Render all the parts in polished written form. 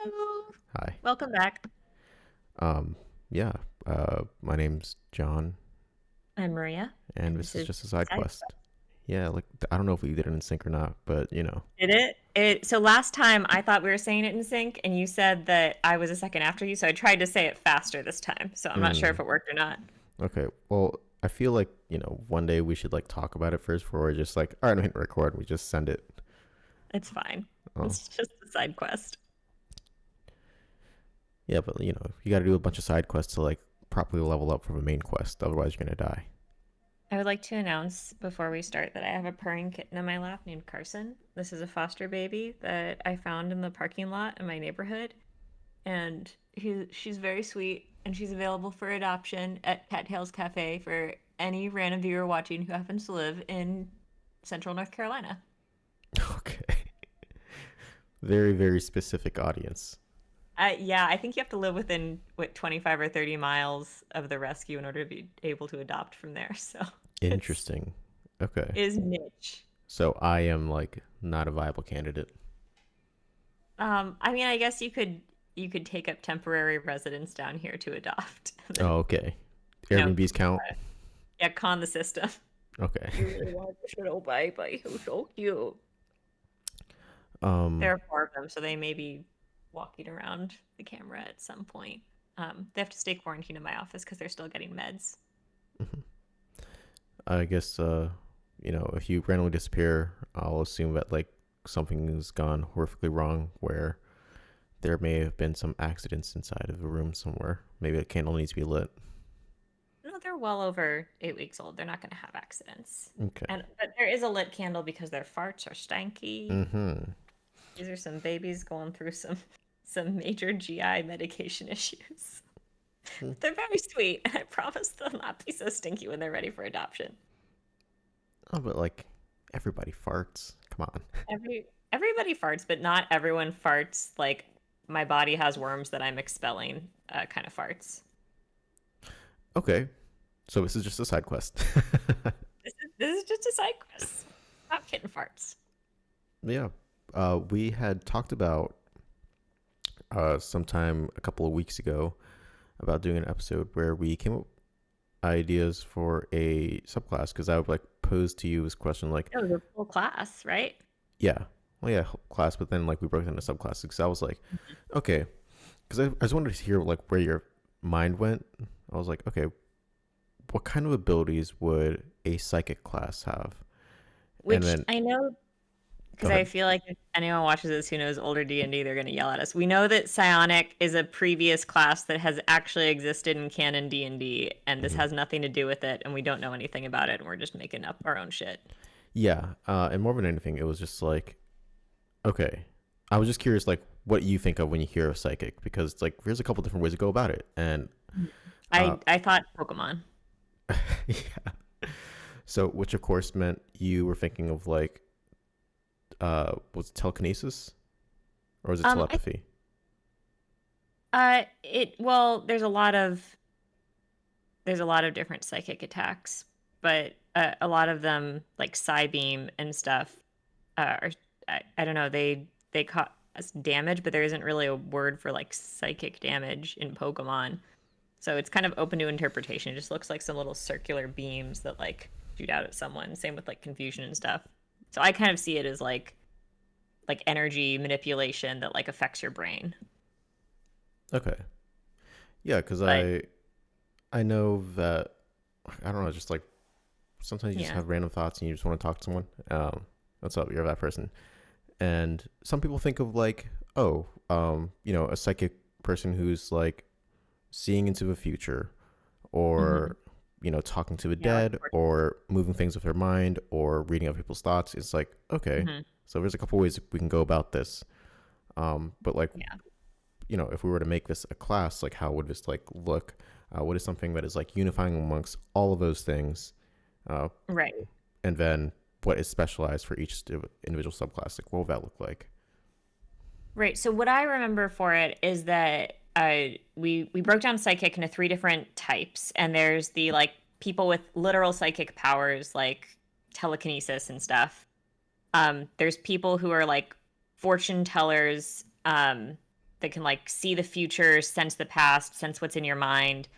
Hello. Hi. Welcome back. Um, yeah. My name's John, I'm Maria, and and this this is is just a side Side quest. Quest. Yeah, like I don't know if we did it in sync or not, but Did it? So last time I thought we were saying it in sync, and you said that I was a second after you, so I tried to say it faster this time. So I'm not sure mm, if it worked or not. okay. Well, I feel like one day we should like talk about it first, before we're just like, all right, I'm hitting record. We just send it. It's fine. Oh, It's just a side quest. yeah, but you got to do a bunch of side quests to like properly level up for the main quest. Otherwise, you're gonna die. I would like to announce before we start that I have a purring kitten in my lap named Carson. This is a foster baby that I found in the parking lot in my neighborhood, and she's very sweet, and she's available for adoption at Cattails Cafe for any random viewer watching who happens to live in Central North Carolina. Okay. Very, very specific audience. Yeah, I think you have to live within 25 or 30 miles of the rescue in order to be able to adopt from there. So it's Interesting. Okay. is niche. So I am like not a viable candidate. I mean, I guess you could take up temporary residence down here to adopt. And then, Oh, okay. you know, Airbnb's count. yeah, con the system. Okay. You really want this little baby who's so cute. Um, There are four of them, so they may be walking around the camera at some point. They have to stay quarantined in my office because they're still getting meds. I guess if you randomly disappear, I'll assume that like something has gone horrifically wrong, where there may have been some accidents inside of a room somewhere. Maybe a candle needs to be lit. No, they're well over 8 weeks old. They're not going to have accidents. Okay. And but there is a lit candle because their farts are stanky. Mm-hmm. These are some babies going through some major GI medication issues. But they're very sweet, and I promise they'll not be so stinky when they're ready for adoption. Oh, but like everybody farts. Come on. Everybody farts, but not everyone farts like my body has worms that I'm expelling kind of farts. Okay. So this is just a side quest. This is just a side quest. Not kitten farts. Yeah. We had talked about sometime a couple of weeks ago about doing an episode where we came up with ideas for a subclass, because I would like pose to you this question like, It was a full class, right? yeah, well, yeah, class, but then like we broke it into subclasses. Because I was like, okay, because I just wanted to hear like where your mind went. I was like, okay, what kind of abilities would a psychic class have? And Which then I know go because I ahead. feel like if anyone watches this who knows older D&D, they're going to yell at us. We know that psionic is a previous class that has actually existed in canon D&D, and this Hmm. has nothing to do with it, and we don't know anything about it, and we're just making up our own shit. Yeah, and more than anything, it was just like, okay, I was just curious, like, what you think of when you hear of psychic, because it's like there's a couple different ways to go about it, and uh, I thought Pokemon. yeah. So, which of course meant you were thinking of like, was it telekinesis or was it I telepathy? it well, there's a lot of different psychic attacks, but a lot of them like Psybeam and stuff are I don't know, they cause damage, but there isn't really a word for like psychic damage in Pokemon. So it's kind of open to interpretation. It just looks like some little circular beams that like shoot out at someone. Same with like confusion and stuff. So I kind of see it as like energy manipulation that like affects your brain. Okay, yeah, because But I know that I don't know, just like sometimes you just yeah. have random thoughts and you just want to talk to someone. What's up? You're that person, and some people think of like, oh, a psychic person who's like seeing into the future, Hmm. or talking to the Yeah, like dead, or moving things with their mind, or reading other people's thoughts. It's like, okay, hmm. so there's a couple ways we can go about this. But like, Yeah. if we were to make this a class, like how would this like look? What is something that is like unifying amongst all of those things? uh, Right. and then what is specialized for each individual subclass? Like, what would that look like? Right. So what I remember for it is that we broke down psychic into three different types, and there's the like people with literal psychic powers like telekinesis and stuff. There's people who are like fortune tellers, that can like see the future, sense the past, sense what's in your mind.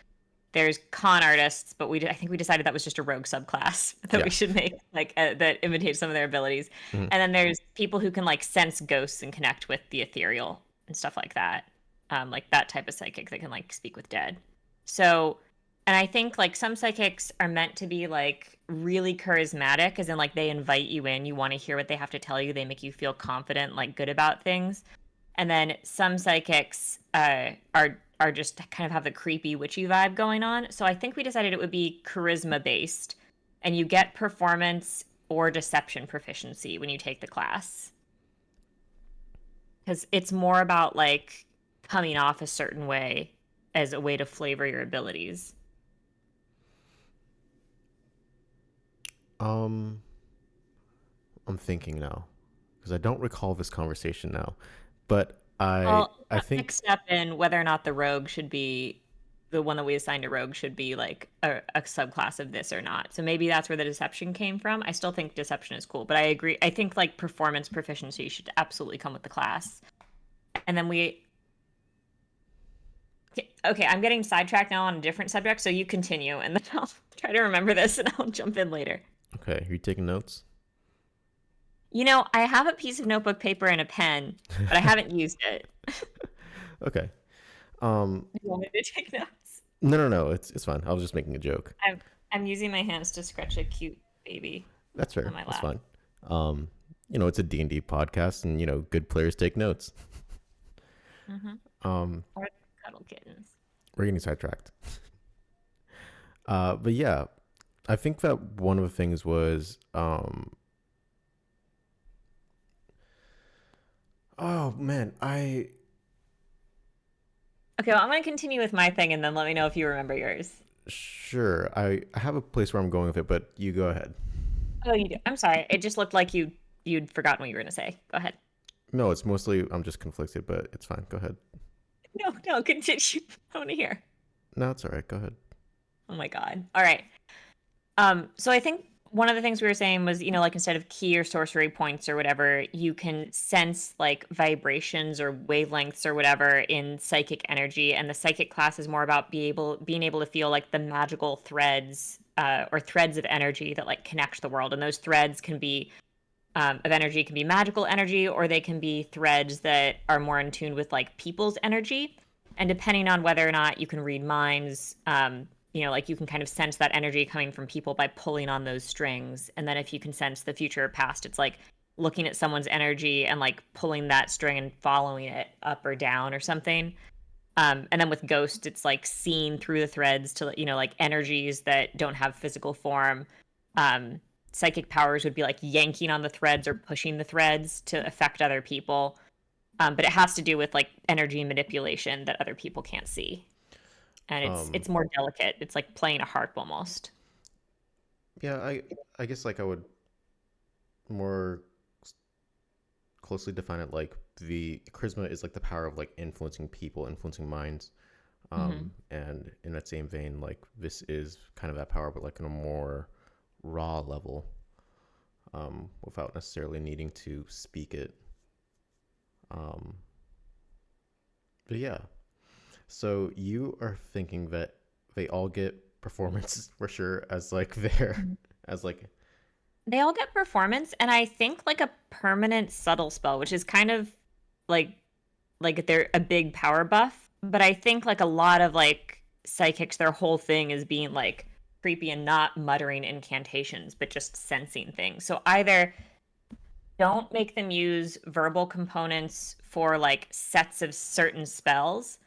There's con artists, but I think we decided that was just a rogue subclass that we Yeah. should make like that imitates some of their abilities. Mhm. And then there's people who can like sense ghosts and connect with the ethereal and stuff like that. Like that type of psychic that can like speak with dead. So, and I think like some psychics are meant to be like really charismatic, as in like they invite you in, you want to hear what they have to tell you, they make you feel confident, like good about things. And then some psychics are just kind of have the creepy witchy vibe going on. So I think we decided it would be charisma based, and you get performance or deception proficiency when you take the class, because it's more about like coming off a certain way as a way to flavor your abilities. Um, I'm thinking now because I don't recall this conversation now, but Well, I think mixed up in whether or not the rogue should be the one that we assigned a rogue should be like a subclass of this or not. So maybe that's where the deception came from. I still think deception is cool, but I agree. I think like performance proficiency should absolutely come with the class. And then okay, I'm getting sidetracked now on a different subject, so you continue and then I'll try to remember this and I'll jump in later. okay. Are you taking notes? You know, I have a piece of notebook paper and a pen, but I haven't used it. Okay. Um, You want me to take notes? no, no, no. It's fine. I was just making a joke. I'm using my hands to scratch a cute baby That's on fair. my That's lap. fine. It's a D&D podcast, and good players take notes. Mm-hmm. Um, Or cuddle kittens. we're getting sidetracked. But yeah, I think that one of the things was, oh man, Okay, well, I'm going to continue with my thing and then let me know if you remember yours. sure, I have a place where I'm going with it, but you go ahead. Oh, you do. I'm sorry. It just looked like you'd forgotten what you were going to say. Go ahead. No, it's mostly I'm just conflicted, but it's fine. Go ahead. No, no, continue. I want to hear. No, it's all right. Go ahead. Oh my God. All right. So I think one of the things we were saying was, like instead of key or sorcery points or whatever, you can sense like vibrations or wavelengths or whatever in psychic energy, and the psychic class is more about being able to feel like the magical threads or threads of energy that like connect the world, and those threads can be of energy can be magical energy, or they can be threads that are more in tune with like people's energy. And depending on whether or not you can read minds, like you can kind of sense that energy coming from people by pulling on those strings. And then if you can sense the future or past, it's like looking at someone's energy and like pulling that string and following it up or down or something. And then with ghost, it's like seeing through the threads to, like energies that don't have physical form. Um, Psychic powers would be like yanking on the threads or pushing the threads to affect other people. But it has to do with like energy manipulation that other people can't see. And it's Um, it's more delicate. It's like playing a harp almost. yeah, I guess like I would more closely define it like the charisma is like the power of like influencing people, influencing minds. Mm-hmm. And in that same vein, like this is kind of that power, but like on a more raw level, without necessarily needing to speak it. Um, but yeah, so you are thinking that they all get performance for sure as like their as like They all get performance, and I think like a permanent subtle spell, which is kind of like they're a big power buff. But I think like a lot of like psychics, their whole thing is being like creepy and not muttering incantations, but just sensing things. So either don't make them use verbal components for like sets of certain spells.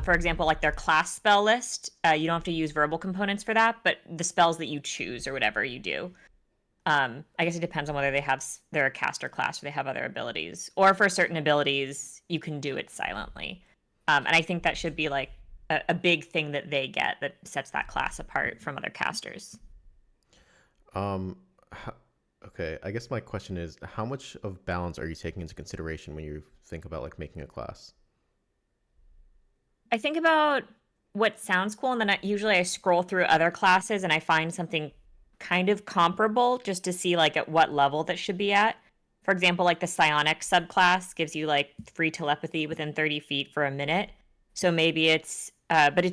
For example, like their class spell list, you don't have to use verbal components for that, but the spells that you choose or whatever you do. I guess it depends on whether they're a caster class or they have other abilities, or for certain abilities you can do it silently. And I think that should be like a big thing that they get that sets that class apart from other casters. um ho- okay, I guess my question is how much of balance are you taking into consideration when you think about like making a class? I think about what sounds cool, and then usually I scroll through other classes and I find something kind of comparable just to see like at what level that should be at. For example, like the psionic subclass gives you like free telepathy within 30 feet for a minute. So maybe but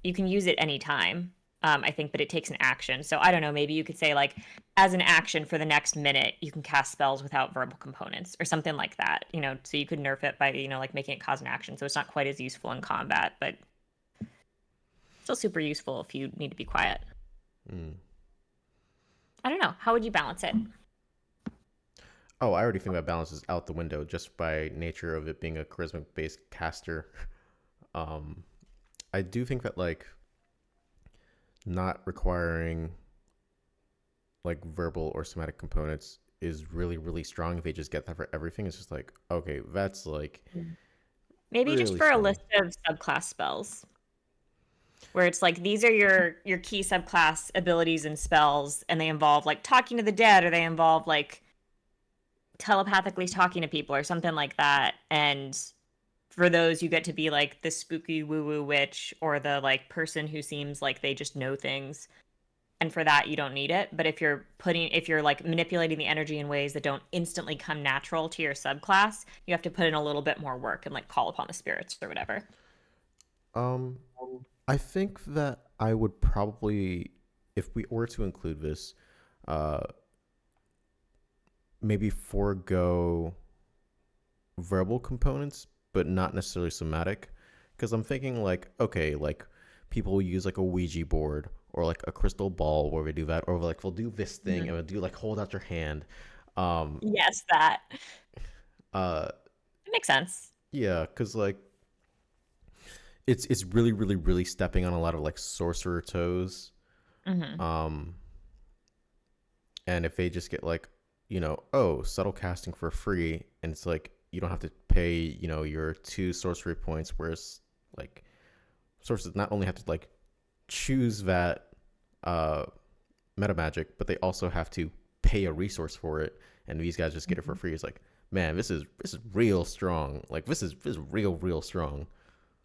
you can use it anytime, I think, but it takes an action. So I don't know, maybe you could say, like, as an action for the next minute, you can cast spells without verbal components or something like that, so you could nerf it by, like making it cause an action. So it's not quite as useful in combat, but still super useful if you need to be quiet. Mm. I don't know. How would you balance it? Oh, I already think that balance is out the window just by nature of it being a charisma based caster. Um, I do think that like not requiring like verbal or somatic components is really really strong if they just get that for everything. It's just like okay, that's like Maybe just really for a strong. list of subclass spells, where it's like these are your key subclass abilities and spells, and they involve like talking to the dead, or they involve like telepathically talking to people or something like that. And for those, you get to be like the spooky woo woo witch or the like person who seems like they just know things. And for that, you don't need it. But if you're like manipulating the energy in ways that don't instantly come natural to your subclass, you have to put in a little bit more work and like call upon the spirits or whatever. Um, I think that I would probably, if we were to include this, uh, maybe forego verbal components, but not necessarily somatic. Because I'm thinking like, okay, like people use like a Ouija board or like a crystal ball where we do that, or like we'll do this thing and Mhm. we'll do like hold out your hand. Um, Yes, that. uh, It makes sense. yeah, because like it's really really really stepping on a lot of like sorcerer toes. Hmm. Um, and if they just get like, oh, subtle casting for free, and it's like you don't have to pay, your two sorcery points, whereas like sources not only have to like choose that uh meta magic, but they also have to pay a resource for it, and these guys just get it for free. It's like, man, this is real strong. Like this is real strong.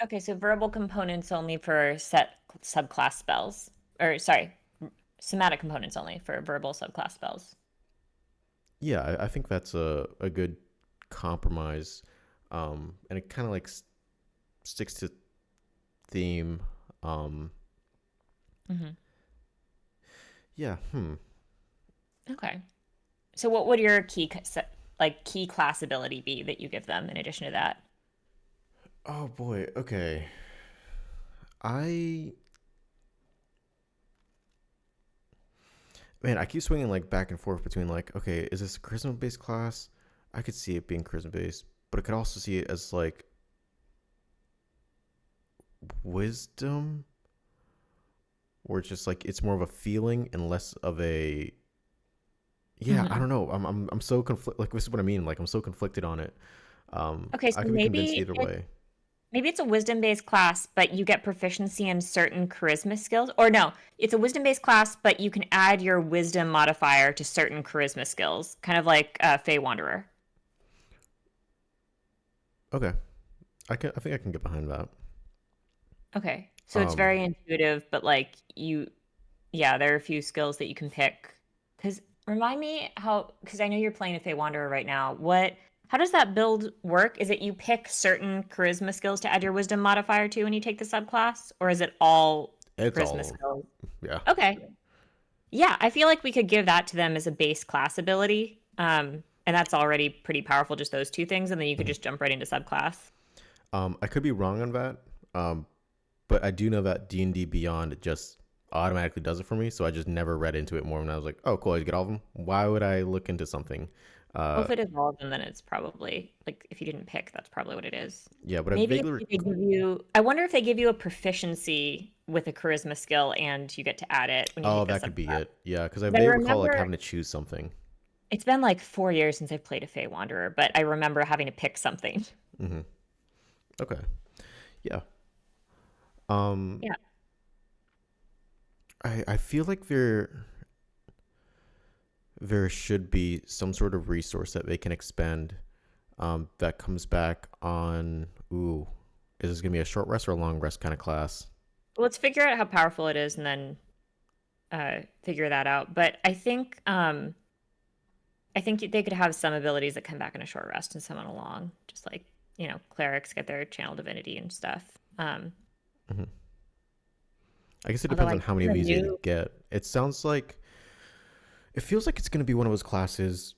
Okay, so verbal components only for set subclass spells. Or sorry, somatic components only for verbal subclass spells. Yeah, I think that's a good compromise, and it kind of like sticks to theme. Um, Hmm. yeah, hmm. Okay. So what would your like key class ability be that you give them in addition to that? Oh boy. Okay. I man, I keep swinging like back and forth between like, okay, is this a charisma based class? I could see it being charisma based, but I could also see it as like wisdom, or it's just like it's more of a feeling and less of a. Yeah, I Hmm. don't know. I'm so conflict. Like this is what I mean. Like I'm so conflicted on it. Okay, so I could be convinced either way. maybe it's a wisdom based class, but you get proficiency in certain charisma skills. Or no, it's a wisdom based class, but you can add your wisdom modifier to certain charisma skills, kind of like Fey Wanderer. Okay, I think I can get behind that. Okay, so it's Um, very intuitive, but like yeah, there are a few skills that you can pick. Because remind me because I know you're playing a Fey Wanderer right now. How does that build work? Is it you pick certain charisma skills to add your wisdom modifier to when you take the subclass, or is it all it's charisma all skills? yeah. Okay. Yeah, I feel like we could give that to them as a base class ability. And that's already pretty powerful, just those two things, and then you could Mhm. just jump right into subclass. I could be wrong on that. But I do know that D&D Beyond just automatically does it for me, so I just never read into it more. And I was like, oh, cool, I get all of them. Why would I look into something? Well, Uh, if it is all of them, then it's probably like if you didn't pick, that's probably what it is. yeah, but I Maybe vaguely they give you. I wonder if they give you a proficiency with a charisma skill, and you get to add it when you oh, take the that could be subclass. it. Yeah, because I 'Cause I vaguely recall like remember having to choose something. it's been like 4 years since I've played a Fey Wanderer, but I remember having to pick something. Hmm. Okay, yeah. Um, Yeah. I feel like there should be some sort of resource that they can expend. That comes back on. Ooh, is this gonna be a short rest or a long rest kind of class? Let's figure out how powerful it is, and then figure that out. But I think I think they could have some abilities that come back in a short rest and summon along, just like, clerics get their channel divinity and stuff. Hmm. I guess it Although depends I on think how many of the these you're gonna new, get. It sounds like it feels like it's gonna be one of those classes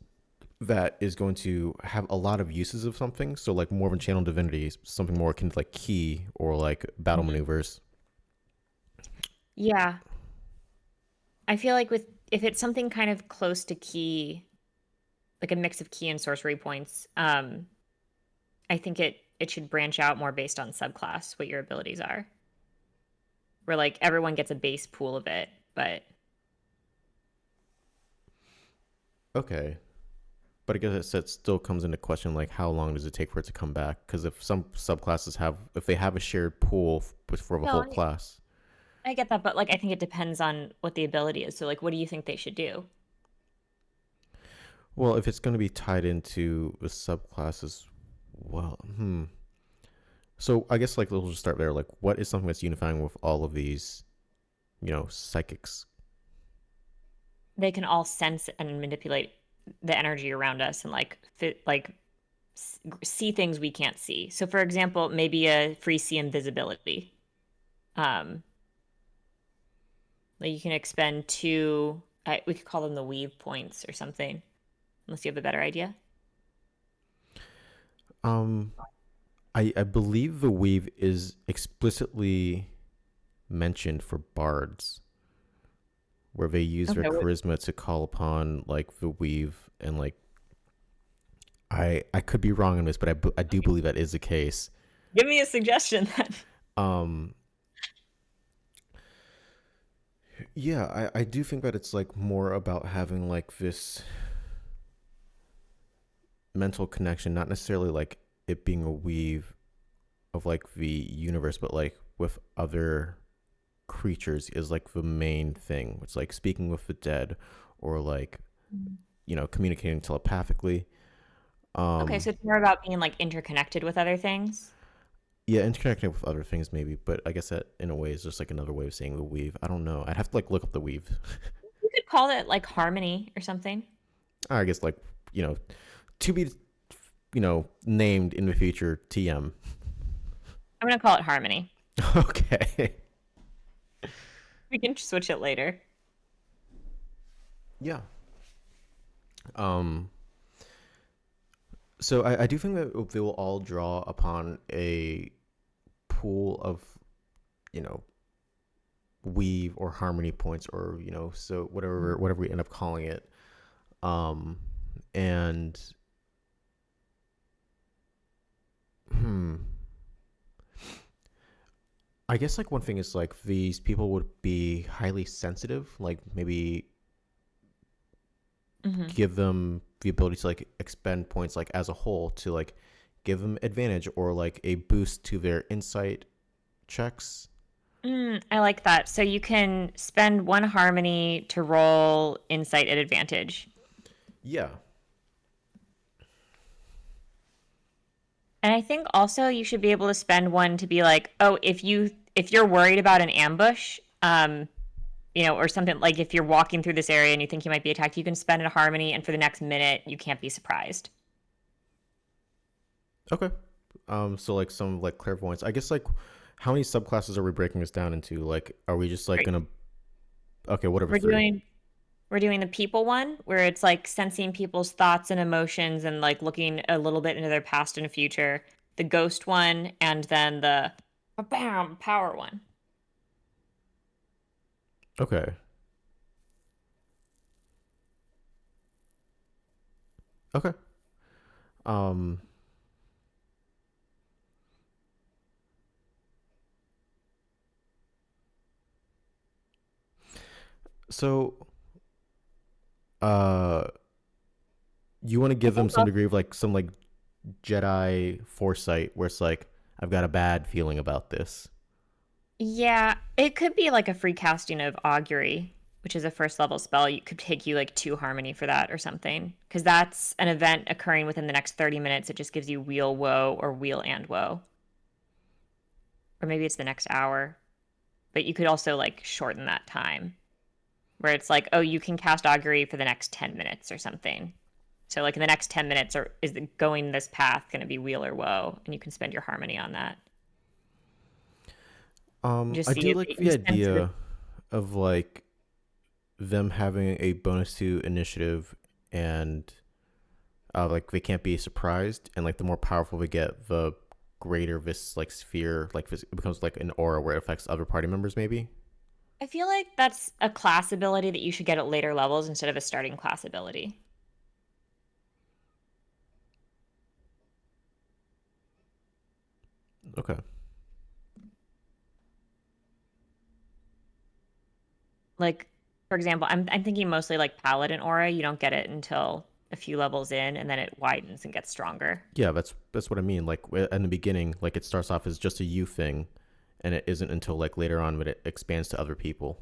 that is going to have a lot of uses of something. So like more of a channel divinity, something more akin to like key or like battle Mhm. maneuvers. Yeah, I feel like with if it's something kind of close to key, like a mix of key and sorcery points, I think it should branch out more based on subclass, what your abilities are. Where like everyone gets a base pool of it, but Okay. But I guess it still comes into question like how long does it take for it to come back? Because if some subclasses have, if they have a shared pool for the no, whole class, I get that, but like I think it depends on what the ability is. So like what do you think they should do? well, if it's going to be tied into the subclasses, well, So I guess like we'll just start there. Like, what is something that's unifying with all of these, psychics? They can all sense and manipulate the energy around us and like see things we can't see. So for example, maybe a free see invisibility. Um like you can expend two we could call them the weave points or something, unless you have a better idea. Um, I believe the weave is explicitly mentioned for bards, where they use their Okay, charisma to call upon like the weave, and like I could be wrong on this, but I do believe that is the case. give me a suggestion then. Um, yeah, I do think that it's like more about having like this mental connection, not necessarily like it being a weave of like the universe, but like with other creatures is like the main thing. It's like speaking with the dead or like, communicating telepathically. Okay, Um so it's more about being like interconnected with other things. yeah, interconnecting with other things maybe, but I guess that in a way is just like another way of saying the weave. I don't know. I'd have to like look up the weave. You could call it like harmony or something. I guess like, you know, to be named in the future TM. I'm gonna call it harmony. Okay. We can switch it later. Yeah. Um so I do think that they will all draw upon a pool of, you know, weave or harmony points, or so whatever we end up calling it. And hmm I guess like one thing is like these people would be highly sensitive, like maybe Hmm. give them the ability to like expend points like as a whole to like give them advantage or like a boost to their insight checks. I like that. So you can spend one harmony to roll insight at advantage. Yeah. And I think also you should be able to spend one to be like, oh, if you're worried about an ambush, or something like if you're walking through this area and you think you might be attacked, you can spend a harmony, and for the next minute you can't be surprised. Okay. So like some like clairvoyance. I guess like how many subclasses are we breaking this down into? Like, are we just like Right. gonna okay, whatever We're three? doing we're doing the people one where it's like sensing people's thoughts and emotions and like looking a little bit into their past and future. The ghost one, and then the bam power one. Okay. Okay. Um. So, uh, you want to I give them think some degree of like some like Jedi foresight, where it's like I've got a bad feeling about this. Yeah, it could be like a free casting of augury, which is a first level spell. You could take you like two harmony for that or something, because that's an event occurring within the next 30 minutes. It just gives you wheel woe or wheel and woe, or maybe it's the next hour. But you could also like shorten that time, where it's like, oh, you can cast augury for the next 10 minutes or something. So like in the next 10 minutes, or is it going this path going to be wheel or woe? And you can spend your harmony on that. Just I see do if like it, the you sense it. idea of like them having a bonus to initiative and like they can't be surprised, and like the more powerful we get, the greater this like sphere, like this, it becomes like an aura where it affects other party members maybe. I feel like that's a class ability that you should get at later levels instead of a starting class ability. Okay. Like, for example, I'm thinking mostly like Paladin aura. You don't get it until a few levels in, and then it widens and gets stronger. Yeah, that's what I mean. Like in the beginning, like it starts off as just a you thing, and it isn't until like later on when it expands to other people.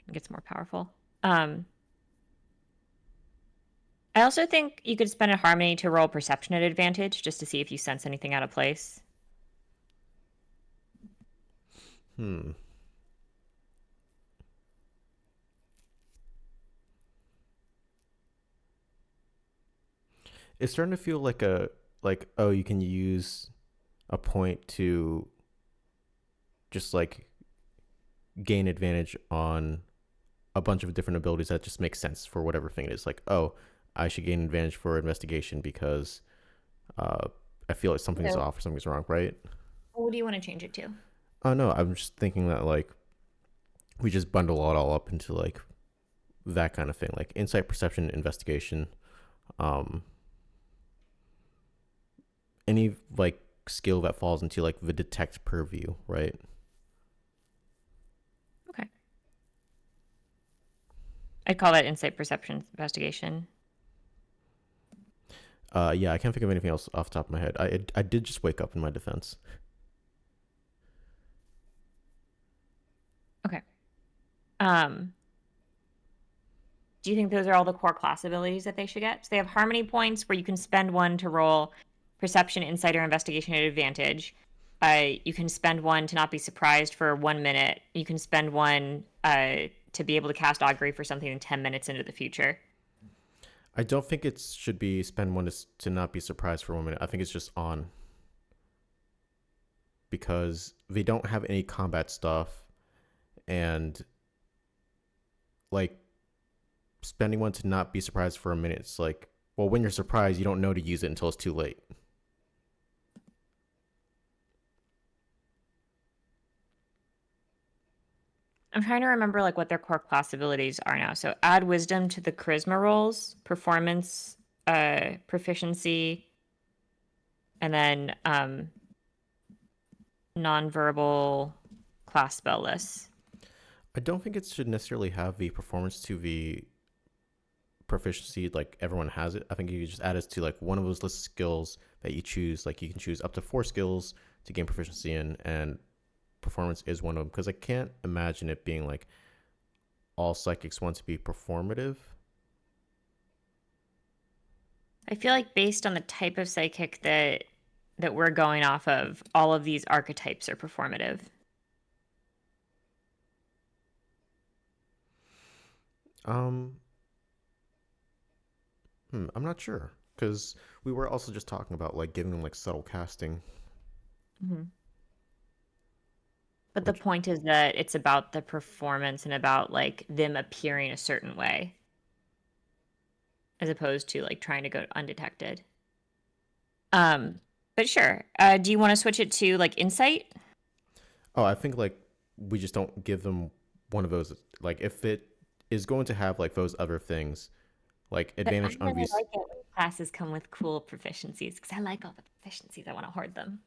It gets more powerful. I also think you could spend a harmony to roll perception at advantage just to see if you sense anything out of place. Hmm. It's starting to feel like a like, oh, you can use a point to just like gain advantage on a bunch of different abilities that just make sense for whatever thing it is. Like, oh, I should gain advantage for investigation because uh, I feel like something's So, off or something's wrong, right? what do you want to change it to? Oh no, I'm just thinking that like we just bundle it all up into like that kind of thing, like insight, perception, investigation, um, any like skill that falls into like the detect purview, right? Okay. I'd call that insight, perception, investigation. Yeah, I can't think of anything else off the top of my head. I did just wake up in my defense. Okay. Um, do you think those are all the core class abilities that they should get? So they have harmony points where you can spend one to roll perception, insight, or investigation at advantage. You can spend one to not be surprised for 1 minute. You can spend one to be able to cast augury for something in 10 minutes into the future. I don't think it should be spend one to not be surprised for 1 minute. I think it's just on because they don't have any combat stuff, and like spending one to not be surprised for a minute. It's like, well, when you're surprised, you don't know to use it until it's too late. I'm trying to remember like what their core class abilities are now. So add wisdom to the charisma rolls, performance, proficiency, and then nonverbal class spell lists. I don't think it should necessarily have the performance to the proficiency like everyone has it. I think you just add it to like one of those list of skills that you choose. Like you can choose up to 4 skills to gain proficiency in, and performance is one of them because I can't imagine it being like all psychics want to be performative. I feel like based on the type of psychic that we're going off of, all of these archetypes are performative. Um, I'm not sure because we were also just talking about like giving them like subtle casting, Mm-hmm. But the which point is that it's about the performance and about like them appearing a certain way as opposed to like trying to go undetected. Um, but sure. Do you want to switch it to like insight? oh, I think like we just don't give them one of those. Like if it is going to have like those other things, like But I advantage on really these. like it when classes come with cool proficiencies because I like all the proficiencies. I want to hoard them.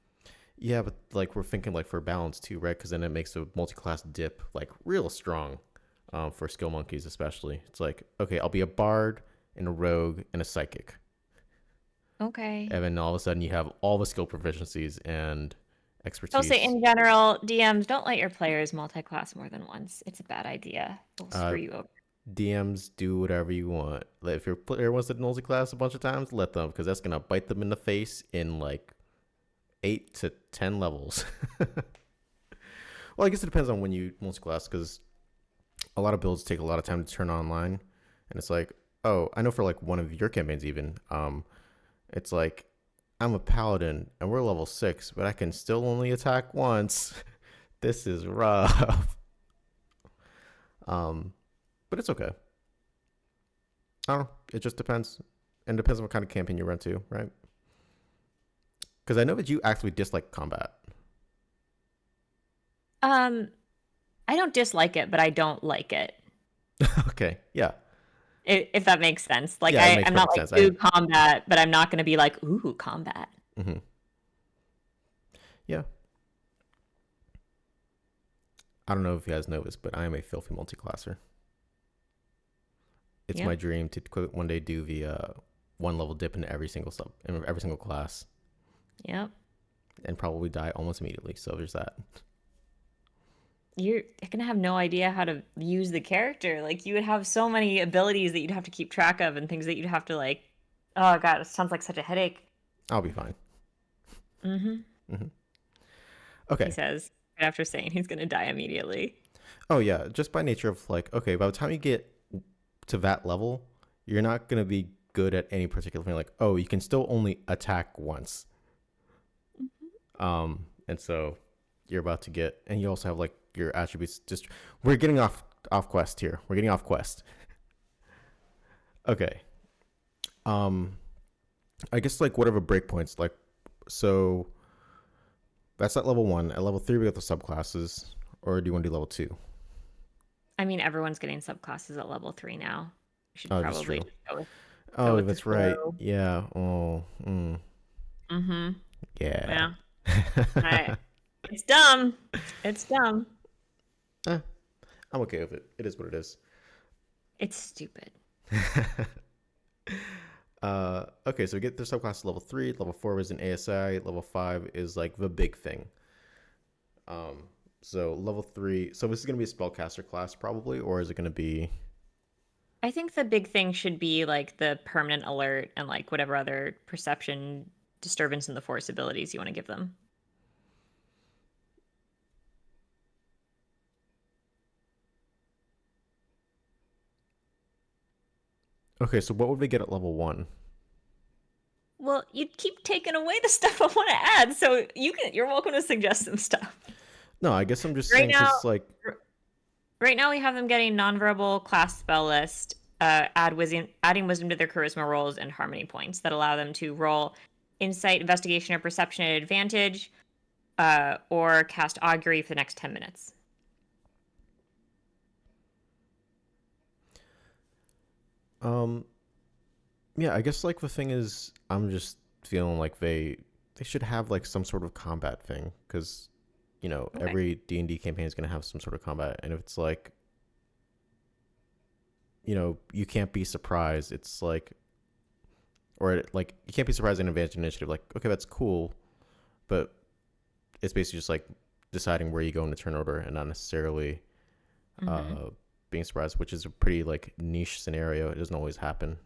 Yeah, but like we're thinking like for balance too, right? Because then it makes a multi-class dip like real strong, for skill monkeys especially. It's like okay, I'll be a bard and a rogue and a psychic, Okay. and then all of a sudden you have all the skill proficiencies and I'll say expertise. in general, DMs don't let your players multi-class more than once. It's a bad idea. It'll Uh, screw you over. DMs do whatever you want. Like, if your player wants to multi-class a bunch of times, let them because that's gonna bite them in the face in like 8 to 10 levels. Well, I guess it depends on when you multi-class because a lot of builds take a lot of time to turn online, and it's like, oh, I know for like one of your campaigns even, it's like I'm a paladin and we're level 6, but I can still only attack once. This is rough. Um, but it's okay. I don't know. It just depends. And depends on what kind of campaign you run to, right? Because I know that you actually dislike combat. Um, I don't dislike it, but I don't like it. Okay. Yeah. If that makes sense. Like Yeah, it makes I'm not perfect like sense. ooh combat, but I'm not going to be like ooh combat. Hmm. Yeah. I don't know if you guys know this, but I am a filthy multiclasser. It's Yep. my dream to one day do the one level dip in every single class, Yep. and probably die almost immediately. So there's that. You're going to have no idea how to use the character. Like you would have so many abilities that you'd have to keep track of and things that you'd have to like oh god, it sounds like such a headache. I'll be fine. Mhm. Hmm. He Okay. says right after saying he's going to die immediately. Oh yeah, just by nature of like, okay, by the time you get to that level, you're not gonna be good at any particular thing. Like, oh, you can still only attack once. And so you're about to get, and you also have like your attributes. Just we're getting off quest here. We're getting off quest. Okay. Um, I guess like whatever breakpoints like, so that's at level 1. At level 3, we got the subclasses, or do you want to do level 2? I mean, everyone's getting subclasses at level 3 now. We should Oh, that's probably true. just go Oh, with the that's right. flow. Yeah. Oh, Mhm. yeah. Yeah. I It's dumb. It's dumb. Eh, I'm okay with it. It is what it is. It's stupid. Okay, so we get the subclass level 3. Level 4 is an ASI. Level 5 is like the big thing. Um, so level 3. So this is gonna be a spellcaster class probably, or is it gonna be? I think the big thing should be like the permanent alert and like whatever other perception disturbance in the force abilities you want to give them. Okay, so what would we get at level 1? Well, you keep taking away the stuff I want to add, so you're welcome to suggest some stuff. No, I guess I'm just Right saying now, because like, right now we have them getting nonverbal class spell list, adding wisdom to their charisma rolls and harmony points that allow them to roll insight, investigation, or perception at advantage, or cast augury for the next 10 minutes. um, yeah, I guess like the thing is, I'm just feeling like they should have like some sort of combat thing because Okay. every D&D campaign is gonna have some sort of combat, and if it's like you can't be surprised, it's like, or like you can't be surprised in advanced initiative. Like, okay, that's cool, but it's basically just like deciding where you go in the turn order and not necessarily Mm-hmm. uh, being surprised, which is a pretty like niche scenario. It doesn't always happen,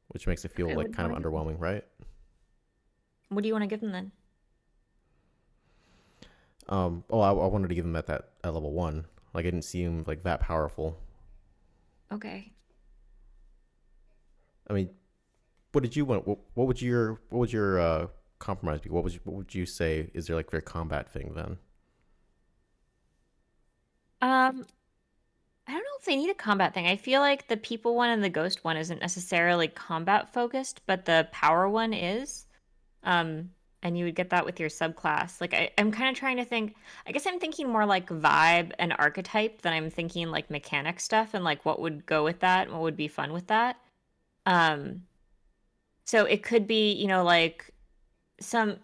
which makes it feel Okay, what like do you kind want of to give them? underwhelming, right? What do you want to give them then? Oh, I wanted to give him at level 1. Like, I didn't see him like that powerful. Okay. I mean, what did you want? What would your compromise be? What would you say is there like their combat thing then? Um, I don't know if they need a combat thing. I feel like the people one and the ghost one isn't necessarily combat focused, but the power one is. Um, and you would get that with your subclass. Like I'm kind of trying to think. I guess I'm thinking more like vibe and archetype than I'm thinking like mechanic stuff and like what would go with that and what would be fun with that. Um, so it could be, like some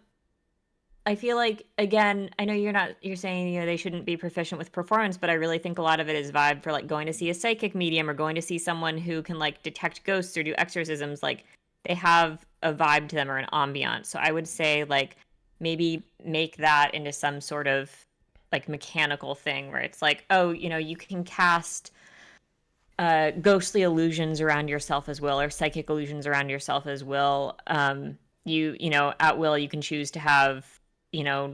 I feel like again, I know you're saying, they shouldn't be proficient with performance, but I really think a lot of it is vibe for like going to see a psychic medium or going to see someone who can like detect ghosts or do exorcisms. Like they have a vibe to them or an ambiance. So I would say like maybe make that into some sort of like mechanical thing where it's like, oh, you can cast ghostly illusions around yourself as will or psychic illusions around yourself as will. At will you can choose to have,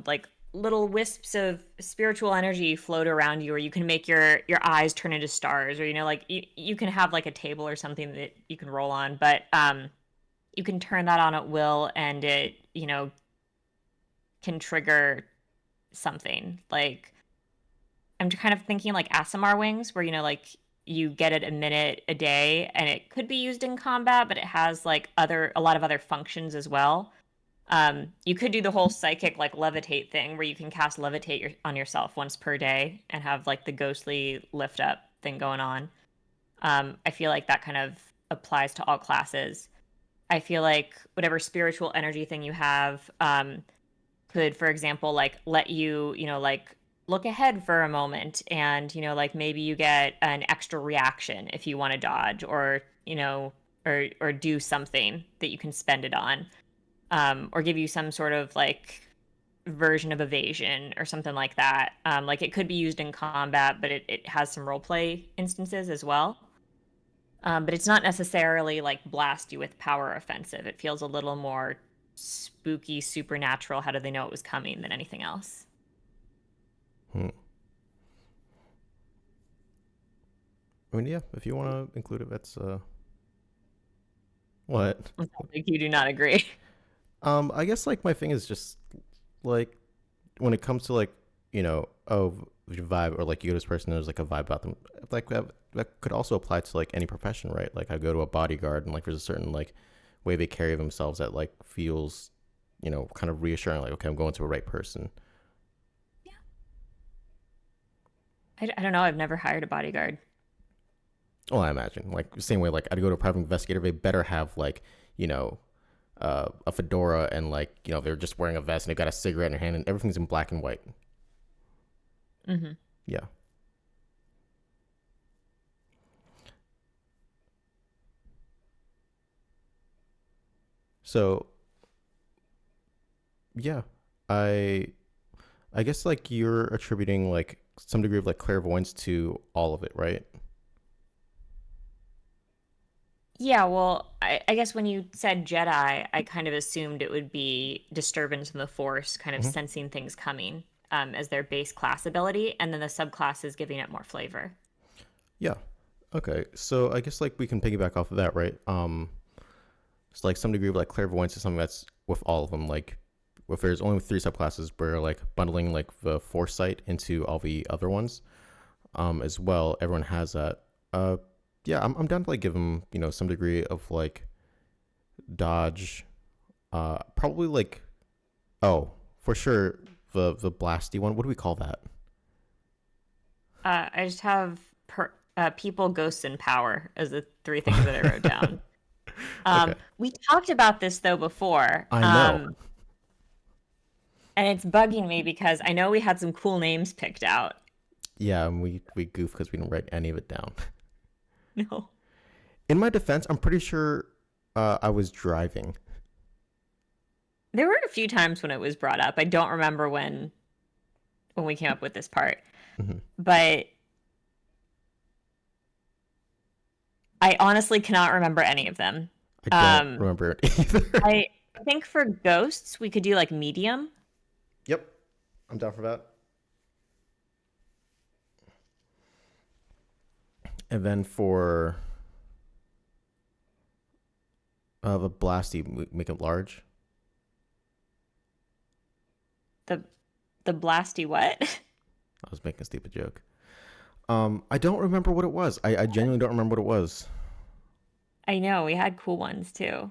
like little wisps of spiritual energy float around you, or you can make your eyes turn into stars, or like you can have like a table or something that you can roll on, but you can turn that on at will, and it can trigger something. Like I'm kind of thinking like Asimar wings, where like you get it a minute a day, and it could be used in combat, but it has like a lot of other functions as well. You could do the whole psychic like levitate thing, where you can cast levitate on yourself once per day and have like the ghostly lift up thing going on. I feel like that kind of applies to all classes. I feel like whatever spiritual energy thing you have, could, for example, like let you, like look ahead for a moment, and like maybe you get an extra reaction if you want to dodge, or or do something that you can spend it on, or give you some sort of like version of evasion or something like that. Like it could be used in combat, but it has some role play instances as well. But it's not necessarily like blast you with power offensive. It feels a little more spooky, supernatural. How do they know it was coming than anything else? Hmm. I mean, yeah, if you want to include it, that's what. Like you do not agree. I guess like my thing is just like when it comes to like vibe or like you go to this person, there's like a vibe about them. Like that could also apply to like any profession, right? Like I go to a bodyguard and like there's a certain like way they carry themselves that like feels kind of reassuring. Like okay, I'm going to a right person. Yeah. I don't know. I've never hired a bodyguard. Well, I imagine like the same way like I'd go to a private investigator, they better have like you know a fedora and like they're just wearing a vest and they've got a cigarette in their hand and everything's in black and white. Mm-hmm. Yeah. So yeah, I I guess like you're attributing like some degree of like clairvoyance to all of it, right? Yeah, well, I guess when you said Jedi, I kind of assumed it would be disturbance in the Force, kind of Hmm. sensing things coming, as their base class ability, and then the subclass is giving it more flavor. Yeah. Okay. So I guess like we can piggyback off of that, right? It's like some degree of like clairvoyance is something that's with all of them. Like if there's only three subclasses, we're like bundling like the foresight into all the other ones. As well, everyone has that. Uh, yeah, I'm down to like give them some degree of like dodge. Probably like oh for sure the blasty one. What do we call that? I just have people, ghosts, and power as the three things that I wrote down. Okay, We talked about this though before, I know. and it's bugging me because I know we had some cool names picked out. Yeah, and we goof because we didn't write any of it down. No, In my defense, I'm pretty sure I was driving. there were a few times when it was brought up. I don't remember when we came up with this part, Hmm. but I honestly cannot remember any of them. I don't Um, remember it either. I think for ghosts we could do like medium. Yep, I'm down for that. And then for the blasty, make it large. The the blasty what? I was making a stupid joke. I don't remember what it was. I genuinely don't remember what it was. I know we had cool ones too.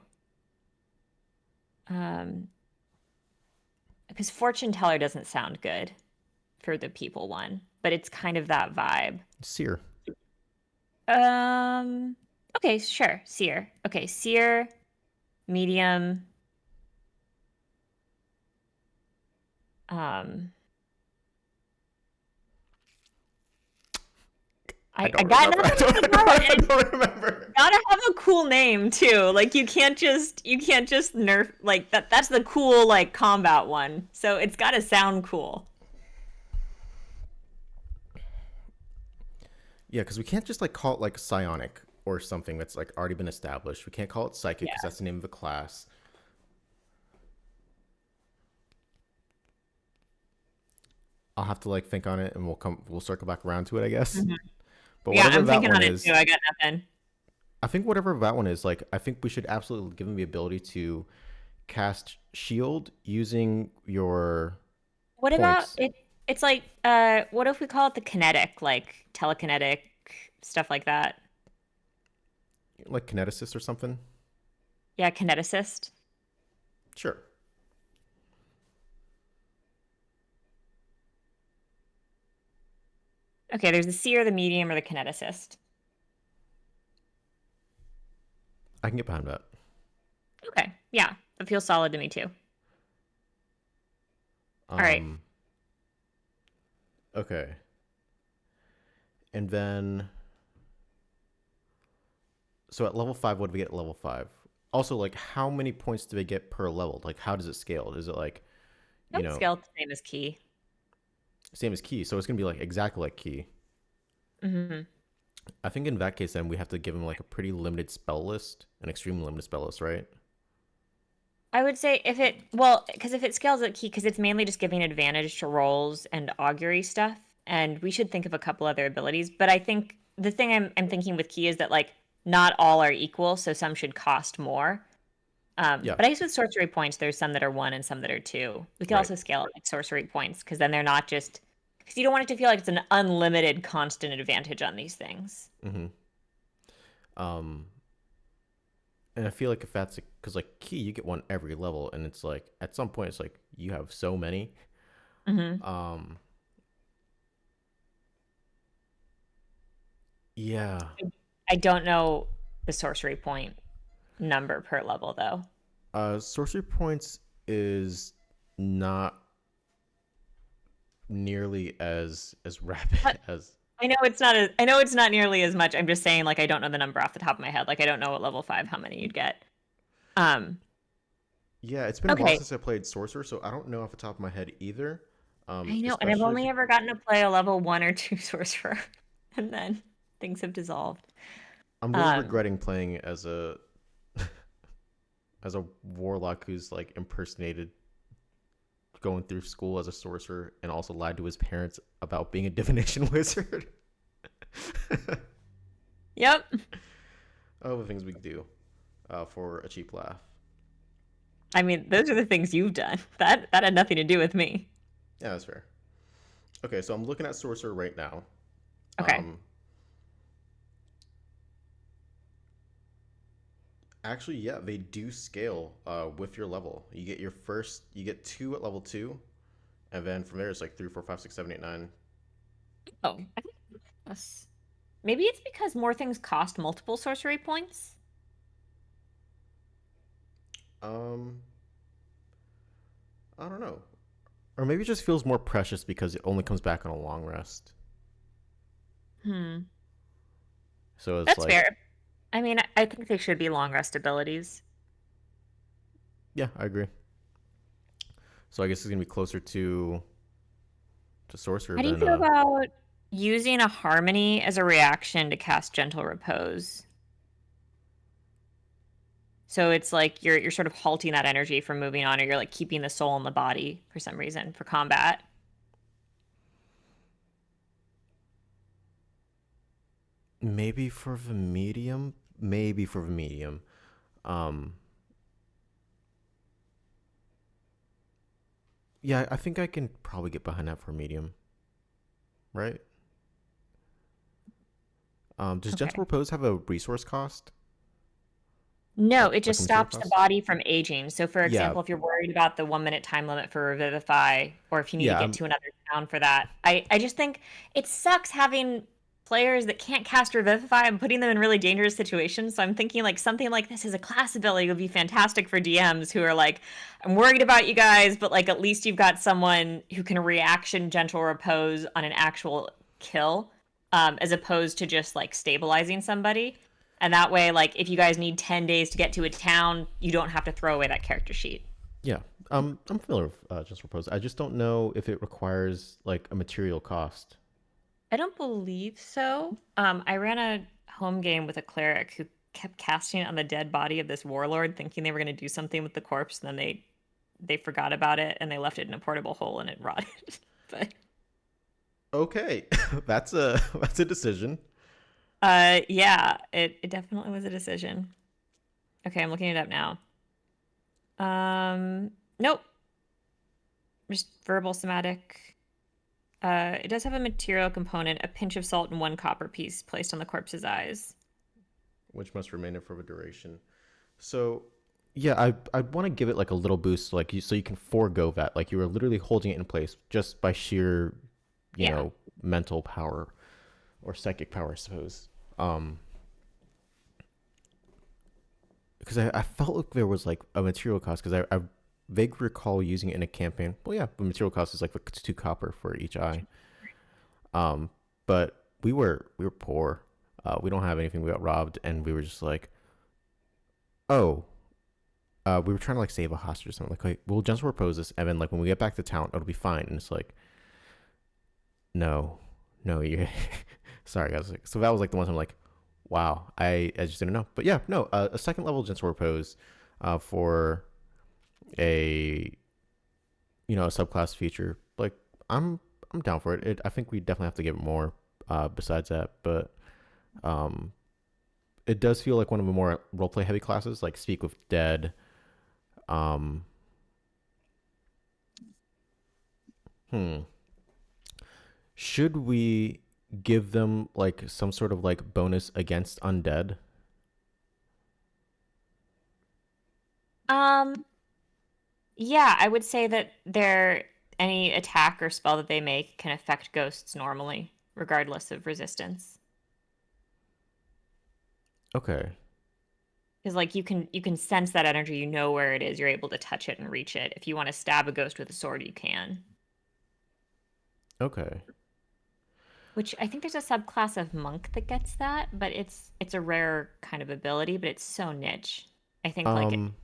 Um, because fortune teller doesn't sound good for the people one, but it's kind of that vibe. Seer. Um, okay, sure, seer. Okay, seer, medium. Um, I I don't got remember. nothing with the power, I and it's don't remember. gotta have a cool name too. Like you can't just nerf like that. That's the cool like combat one. So it's gotta sound cool. Yeah, because we can't just like call it like psionic or something that's like already been established. We can't call it psychic because Yeah. that's the name of the class. I'll have to like think on it, and we'll circle back around to it, I guess. Mhm. But Yeah, whatever I'm that thinking one on it too. is, I got nothing. I think whatever that one is, like I think we should absolutely give him the ability to cast shield using your What about points, it? It's like, what if we call it the kinetic, like telekinetic stuff like that? like kineticist or something. Yeah, kineticist. Sure. Okay, there's the seer, the medium, or the kineticist. I can get behind that. Okay, yeah, that feels solid to me too. All right. Um, okay. And then, so at level 5, what do we get at level 5? Also, like, how many points do they get per level? Like, how does it scale? Is it like, you Nope, know, scale the same as key. same as key? So it's gonna be like exactly like key. Hmm. I think in that case, then we have to give him like a pretty limited spell list, an extremely limited spell list, right? I would say if it, well, because if it scales at key, because it's mainly just giving advantage to rolls and augury stuff, and we should think of a couple other abilities. But I think the thing I'm thinking with key is that like not all are equal, so some should cost more. Yeah, But I guess with sorcery points, there's some that are one and some that are two. We could right. also scale it like sorcery points because then they're not just because you don't want it to feel like it's an unlimited constant advantage on these things. Mm-hmm. Um, and I feel like if that's because like key, you get one every level, and it's like at some point, it's like you have so many. Hmm. Um, yeah. I don't know the sorcery point number per level though. Sorcery points is not nearly as rapid But as. I know it's not. I know it's not nearly as much. I'm just saying, like, I don't know the number off the top of my head. Like, I don't know at level 5 how many you'd get. Um. Yeah, it's been a while Okay. since I played sorcerer, so I don't know off the top of my head either. I know, and I've Especially if only you, ever gotten to play a level 1 or 2 sorcerer, and then things have dissolved. I'm really Um. regretting playing as a as a warlock who's like impersonated going through school as a sorcerer and also lied to his parents about being a divination wizard. Yep. Oh, the things we could do for a cheap laugh. I mean, those are the things you've done. That had nothing to do with me. Yeah, that's fair. Okay, so I'm looking at sorcerer right now. Okay. Um, Actually, yeah, they do scale with your level. You get two at level 2, and then from there it's like 3, 4, 5, 6, 7, 8, 9. Oh, I think that's maybe it's because more things cost multiple sorcery points. Um, I don't know. Or maybe it just feels more precious because it only comes back on a long rest. Hmm. So it's That's like, fair. I mean, I think they should be long rest abilities. yeah, I agree. So I guess it's gonna be closer to sorcerer How do you than feel about using a harmony as a reaction to cast gentle repose? So it's like you're sort of halting that energy from moving on, or you're like keeping the soul in the body for some reason for combat. maybe for the medium. Maybe for the medium. Um, yeah, I think I can probably get behind that for medium, right? Does gentle Okay. repose have a resource cost, No, it like a just material stops the cost? body from aging. So, for Yeah, example, if you're worried about the 1 minute time limit for Revivify, or if you need to yeah, get to another town for that, I just think it sucks having players that can't cast Revivify and putting them in really dangerous situations. So I'm thinking like something like this as a class ability would be fantastic for DMs who are like, I'm worried about you guys, but like at least you've got someone who can reaction gentle repose on an actual kill, as opposed to just like stabilizing somebody. And that way, like, if you guys need 10 days to get to a town, you don't have to throw away that character sheet. yeah. I'm familiar with just repose. I just don't know if it requires like a material cost. I don't believe so. I ran a home game with a cleric who kept casting on the dead body of this warlord, thinking they were going to do something with the corpse, and then they forgot about it and they left it in a portable hole and it rotted. But Okay, that's a decision. Yeah, it definitely was a decision. Okay, I'm looking it up now. Nope, just verbal somatic. It does have a material component, a pinch of salt and one copper piece placed on the corpse's eyes. Which must remain it for a duration. So, yeah, I want to give it like a little boost, like you, so you can forego that. Like you were literally holding it in place just by sheer, you Yeah. know, mental power or psychic power, I suppose. Um, because I felt like there was like a material cost because I vaguely recall using it in a campaign. Well, yeah, the material cost is like 2 copper for each eye. Um, but we were poor. We don't have anything. We got robbed, and we were just like, oh, we were trying to like save a hostage or something. Like, okay, we'll just propose this, and then like when we get back to town, it'll be fine. And it's like, no, no, you. Sorry, guys. Like, so that was like the one time like, wow, I just didn't know. But yeah, no, a second level gentle repose, for a a subclass feature. Like, I'm I'm down for it. I think we definitely have to give it more. Besides that, but um, it does feel like one of the more roleplay heavy classes, like Speak with Dead. Um, hmm. Should we give them like some sort of like bonus against undead? Um, yeah, I would say that their any attack or spell that they make can affect ghosts normally, regardless of resistance. Okay. Because like you can sense that energy, you know where it is, you're able to touch it and reach it. If you want to stab a ghost with a sword, you can. Okay. Which I think there's a subclass of monk that gets that, but it's a rare kind of ability, but it's so niche. I think like Um,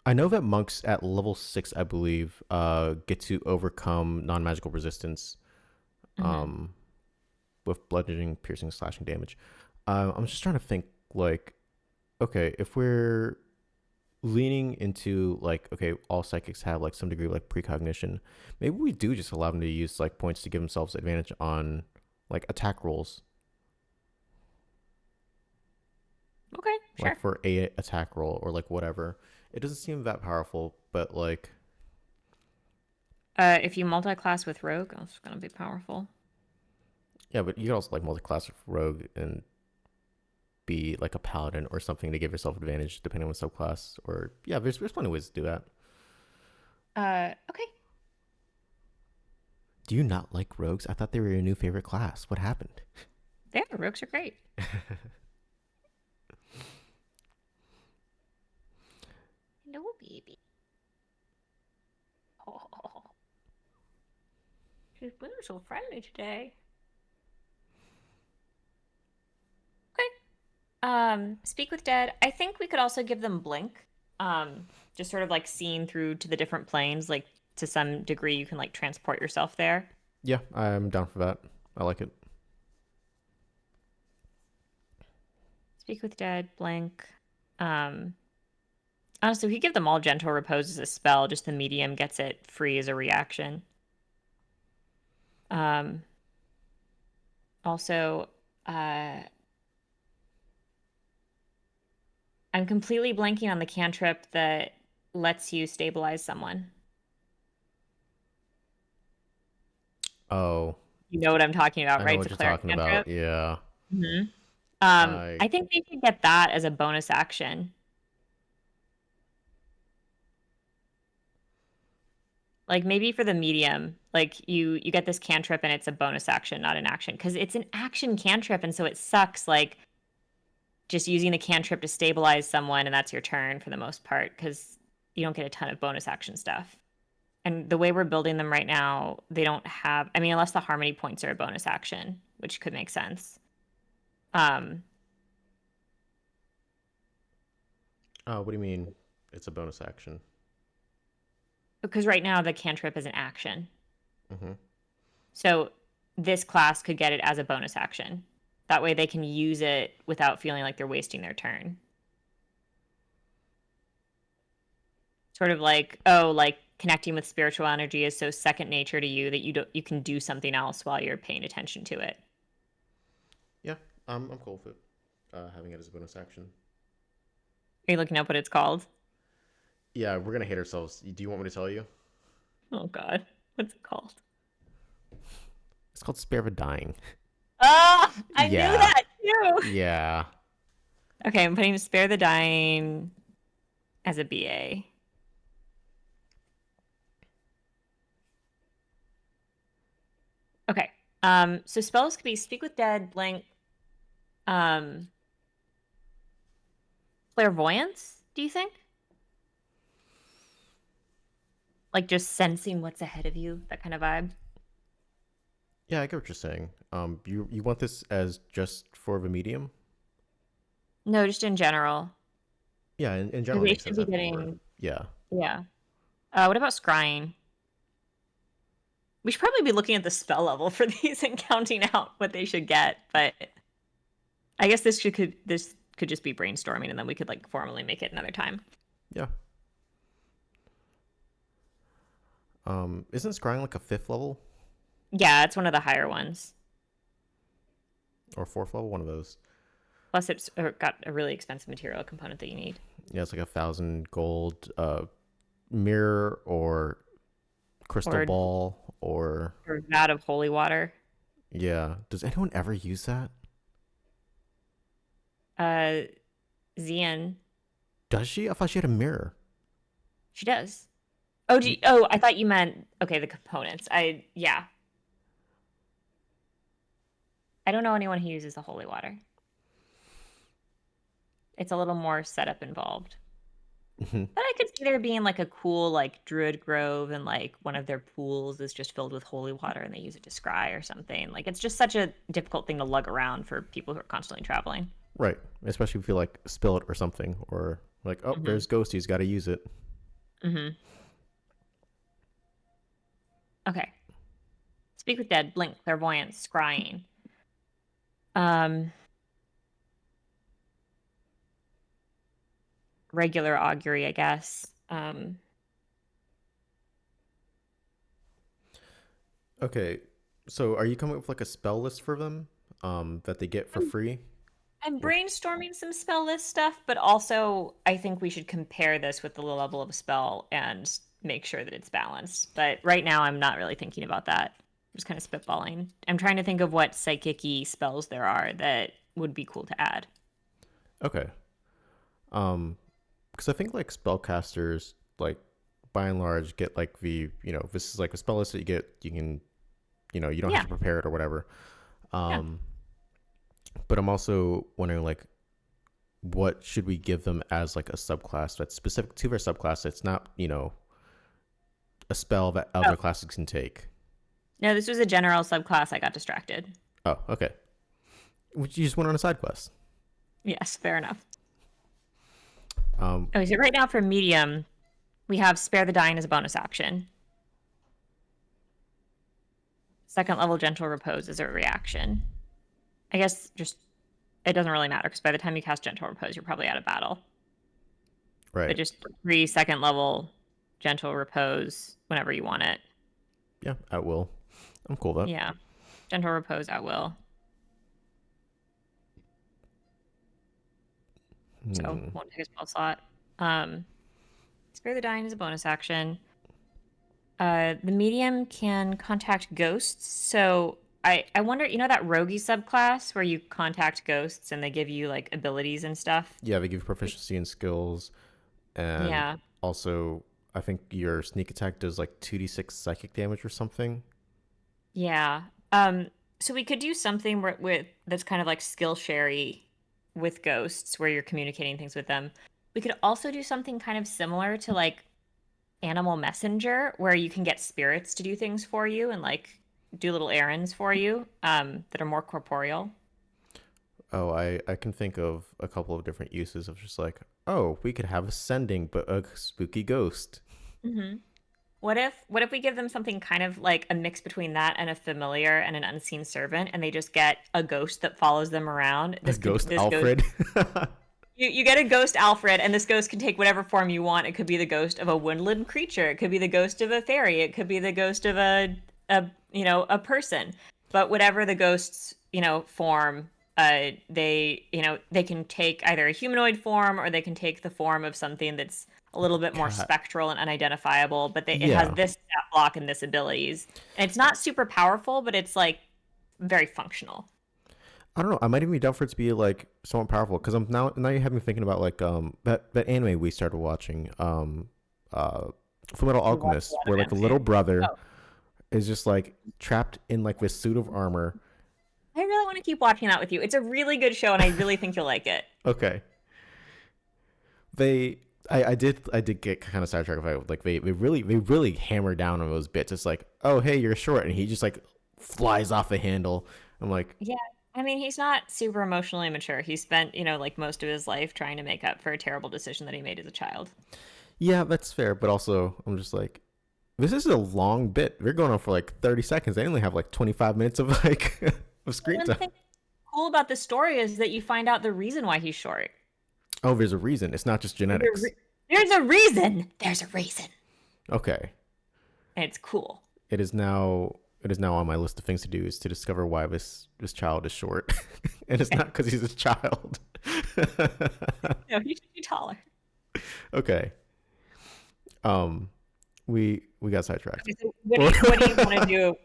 I know that monks at level 6, I believe, get to overcome non-magical resistance, mhm. um, with bludgeoning, piercing, slashing damage. I'm just trying to think, like, okay, if we're leaning into like, okay, all psychics have like some degree of like precognition, maybe we do just allow them to use like points to give themselves advantage on like attack rolls, Okay, like sure. for a attack roll or like whatever. It doesn't seem that powerful, but like, If you multi-class with rogue, oh, it's gonna be powerful. yeah, but you can also like multi-class with rogue and be like a paladin or something to give yourself advantage depending on subclass. Or yeah, there's plenty of ways to do that. Okay. Do you not like rogues? I thought they were your new favorite class. What happened? Yeah, rogues are great. No, baby. Oh, she's been so friendly today. Okay. Speak with dead. I think we could also give them blink. Just sort of like seeing through to the different planes, like to some degree you can like transport yourself there. Yeah, I'm down for that. I like it. Speak with dead, blink. Um, Honestly, we could give them all gentle repose as a spell, just the medium gets it free as a reaction. Um, Also, uh, I'm completely blanking on the cantrip that lets you stabilize someone. Oh, You know what I'm talking about, I know right? It's what a you're cleric talking cantrip. about. Yeah. hmm I I think we could get that as a bonus action. Like maybe for the medium, like you get this cantrip and it's a bonus action, not an action, because it's an action cantrip, and so it sucks. Like just using the cantrip to stabilize someone, and that's your turn for the most part, because you don't get a ton of bonus action stuff. And the way we're building them right now, they don't have. I mean, unless the harmony points are a bonus action, which could make sense. Um, what do you mean? It's a bonus action. because right now the cantrip is an action. Mm-hmm. So this class could get it as a bonus action. That way they can use it without feeling like they're wasting their turn. Sort of like, oh, like connecting with spiritual energy is so second nature to you that you can do something else while you're paying attention to it. Yeah, I'm cool with it. Having it as a bonus action. Are you looking up what it's called? Yeah, we're gonna hate ourselves. Do you want me to tell you? Oh God, what's it called? It's called Spare the Dying. Ah, I knew Yeah, that too. yeah. Okay, I'm putting Spare the Dying as a BA. Okay. So spells could be Speak with Dead, Blink, um, Clairvoyance, do you think? Like just sensing what's ahead of you, that kind of vibe. Yeah, I get what you're saying. You want this as just for the medium? No, just in general. Yeah, in general, Because it they makes should sense be having a word. getting, Yeah. yeah. What about scrying? We should probably be looking at the spell level for these and counting out what they should get, but I guess this could just be brainstorming and then we could like formally make it another time. Yeah. Isn't scrying like a fifth level Yeah, it's one of the higher ones. or fourth level? One of those. Plus, it's got a really expensive material component that you need. Yeah, it's like 1,000 gold. Mirror or crystal Or ball or vat of holy water. yeah. Does anyone ever use that? Uh, Zian, Does she? I thought she had a mirror. she does. Oh, oh, I thought you meant okay, the components. Yeah. I don't know anyone who uses the holy water. It's a little more setup involved. Mhm. But I could see there being like a cool like druid grove and like one of their pools is just filled with holy water and they use it to scry or something. Like it's just such a difficult thing to lug around for people who are constantly traveling. Right. Especially if you like spill it or something, or like, oh, Mm-hmm. there's ghosties, got to use it. Mm-hmm. Okay. Speak with Dead, Blink, Clairvoyance, Scrying. Um, regular augury, I guess. Okay. So are you coming up with like a spell list for them that they get for free? I'm Or brainstorming some spell list stuff, but also I think we should compare this with the level of a spell and make sure that it's balanced. But right now, I'm not really thinking about that. I'm just kind of spitballing. I'm trying to think of what psychic-y spells there are that would be cool to add. okay. Because I think like spellcasters, like by and large, get like this is like a spell list that you get. You can, you don't have Yeah, to prepare it or whatever. yeah. Um, but I'm also wondering like what should we give them as like a subclass that's specific to their subclass. It's not a spell that Oh, other classes can take. no, this was a general subclass. I got distracted. Oh, okay. You just went on a side quest. Yes, fair enough. Um, Okay, so right now for medium, we have Spare the Dying as a bonus action. Second level Gentle Repose is a reaction. I guess just it doesn't really matter because by the time you cast Gentle Repose, you're probably out of battle. But right. just 3 second level Gentle Repose whenever you want it. Yeah, at will. I'm cool with that. Yeah. Gentle Repose at will. So Hmm. won't take a spell slot. Spare the Dying is a bonus action. The medium can contact ghosts. So I wonder, you know that roguey subclass where you contact ghosts and they give you like abilities and stuff? Yeah, they give you proficiency in skills, and Yeah. also I think your sneak attack does like 2d6 psychic damage or something. Yeah. So we could do something with that's kind of like Skillshare with ghosts where you're communicating things with them. We could also do something kind of similar to like Animal Messenger where you can get spirits to do things for you and like do little errands for you that are more corporeal. Oh, I can think of a couple of different uses of just like, oh, we could have a sending, but a spooky ghost. Hmm. What if we give them something kind of like a mix between that and a familiar and an unseen servant and they just get a ghost that follows them around? A This could ghost this ghost Alfred. You get a ghost Alfred, and this ghost can take whatever form you want. It could be the ghost of a woodland creature. It could be the ghost of a fairy. It could be the ghost of a a person. But whatever the ghost's form, they they can take either a humanoid form or they can take the form of something that's a little bit more Cat. spectral and unidentifiable. But it has Yeah. this stat block and this abilities, and it's not super powerful, but it's like very functional. I don't know. I might even be down for it to be like somewhat powerful because I'm now you have me thinking about like that anime we started watching Full Metal You watch a Alchemist lot where of like the little anime. brother Oh, is just like trapped in like this suit of armor. I really want to keep watching that with you. It's a really good show, and I really think you'll like it. Okay. They I did get kind of sidetracked about like they really hammer down on those bits. It's like, oh hey, you're short, and he just like flies off the handle. I'm like, Yeah. I mean, he's not super emotionally mature. He spent, like most of his life trying to make up for a terrible decision that he made as a child. yeah, that's fair, but also I'm just like, this is a long bit. We're going on for like 30 seconds. They only have like 25 minutes of like of And screen then the time. thing cool about the story is that you find out the reason why he's short. Oh, there's a reason. It's not just There's a, genetics. re- there's a reason. There's a reason. Okay. And it's cool. It is now on my list of things to do is to discover why this child is short. And it's not because he's a child. No, he should be taller. Okay. Um we got sidetracked. Okay, so what do you want to do?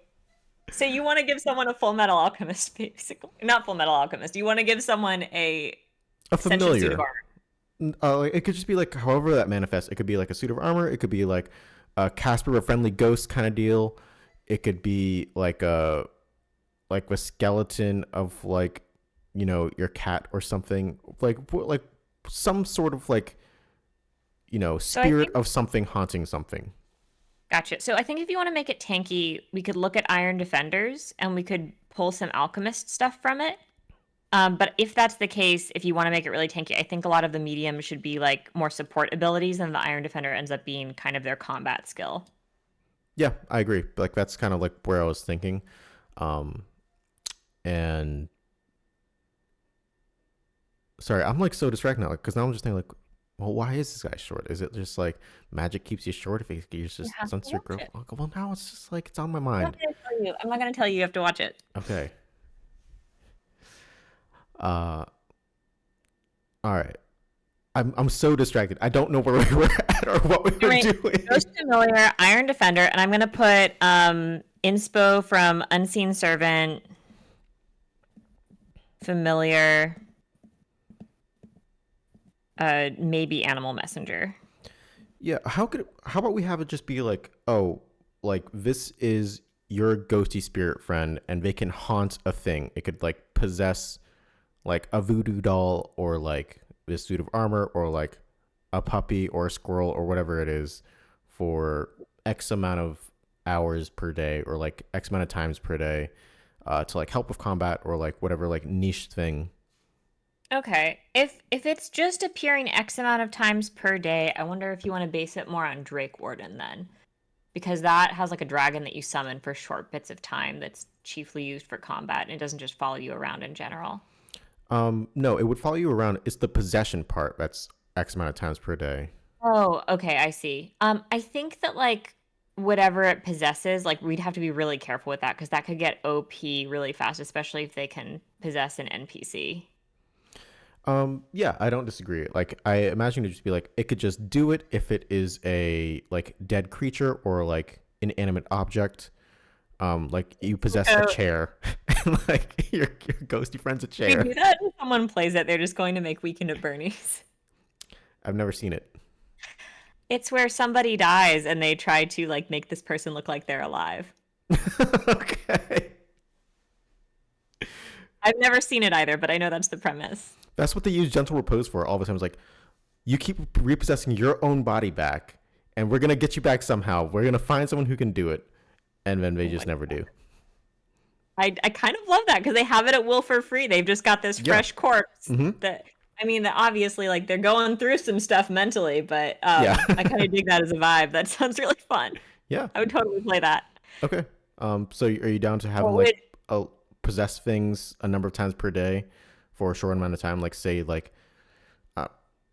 So you want to give someone a Full Metal Alchemist, basically. Not Full Metal Alchemist. You want to give someone a A sentient suit of familiar. armor. Like, it could just be like however that manifests. It could be like a suit of armor. It could be like a Casper, a friendly ghost kind of deal. It could be like a skeleton of like your cat or something like some sort of like So I spirit think of something haunting something. Gotcha. So I think if you want to make it tanky, we could look at Iron Defenders and we could pull some alchemist stuff from it. But if that's the case, if you want to make it really tanky, I think a lot of the medium should be like more support abilities, and the Iron Defender ends up being kind of their combat skill. Yeah, I agree. Like that's kind of like where I was thinking. Um, and sorry, I'm like so distracted now because now I'm just thinking like, well, why is this guy short? Is it just like magic keeps you short if he's You just have to stunts your watch growth? it. Okay, well, now it's just like it's on my I'm not mind. gonna tell you. I'm not gonna tell you. You have to watch it. Okay. Uh, all right. I'm so distracted. I don't know where we were at or what we All were right. doing. Ghost Familiar, Iron Defender, and I'm gonna put inspo from Unseen Servant, Familiar, maybe Animal Messenger. Yeah, how about we have it just be like, oh, like this is your ghosty spirit friend and they can haunt a thing. It could like possess like a voodoo doll or like this suit of armor or like a puppy or a squirrel or whatever it is for X amount of hours per day or like X amount of times per day to like help with combat or like whatever like niche thing. Okay. If it's just appearing X amount of times per day, I wonder if you want to base it more on Drake Warden then. Because that has like a dragon that you summon for short bits of time that's chiefly used for combat and it doesn't just follow you around in general. No, it would follow you around. It's the possession part that's X amount of times per day. Oh, okay, I see. I think that like whatever it possesses, like we'd have to be really careful with that because that could get OP really fast, especially if they can possess an NPC. Yeah, I don't disagree. Like, I imagine it'd just be like, it could just do it if it is a like dead creature or like inanimate object. Like you possess a So chair, and like your ghosty friend's a if you chair. do that and someone plays it, they're just going to make Weekend at Bernie's. I've never seen it. It's where somebody dies and they try to like make this person look like they're alive. Okay, I've never seen it either, but I know that's the premise. that's what they use gentle repose for. All the time, it's like you keep repossessing your own body back, and we're gonna get you back somehow. We're gonna find someone who can do it, and then they Oh my just never do. I kind of love that because they have it at will for free. They've just got this Yeah. fresh corpse Hmm. that I mean that obviously like they're going through some stuff mentally, but Yeah. I kind of dig that as a vibe. That sounds really fun. Yeah. I would totally play that. Okay. So are you down to having What like would possess things a number of times per day for a short amount of time? Like say like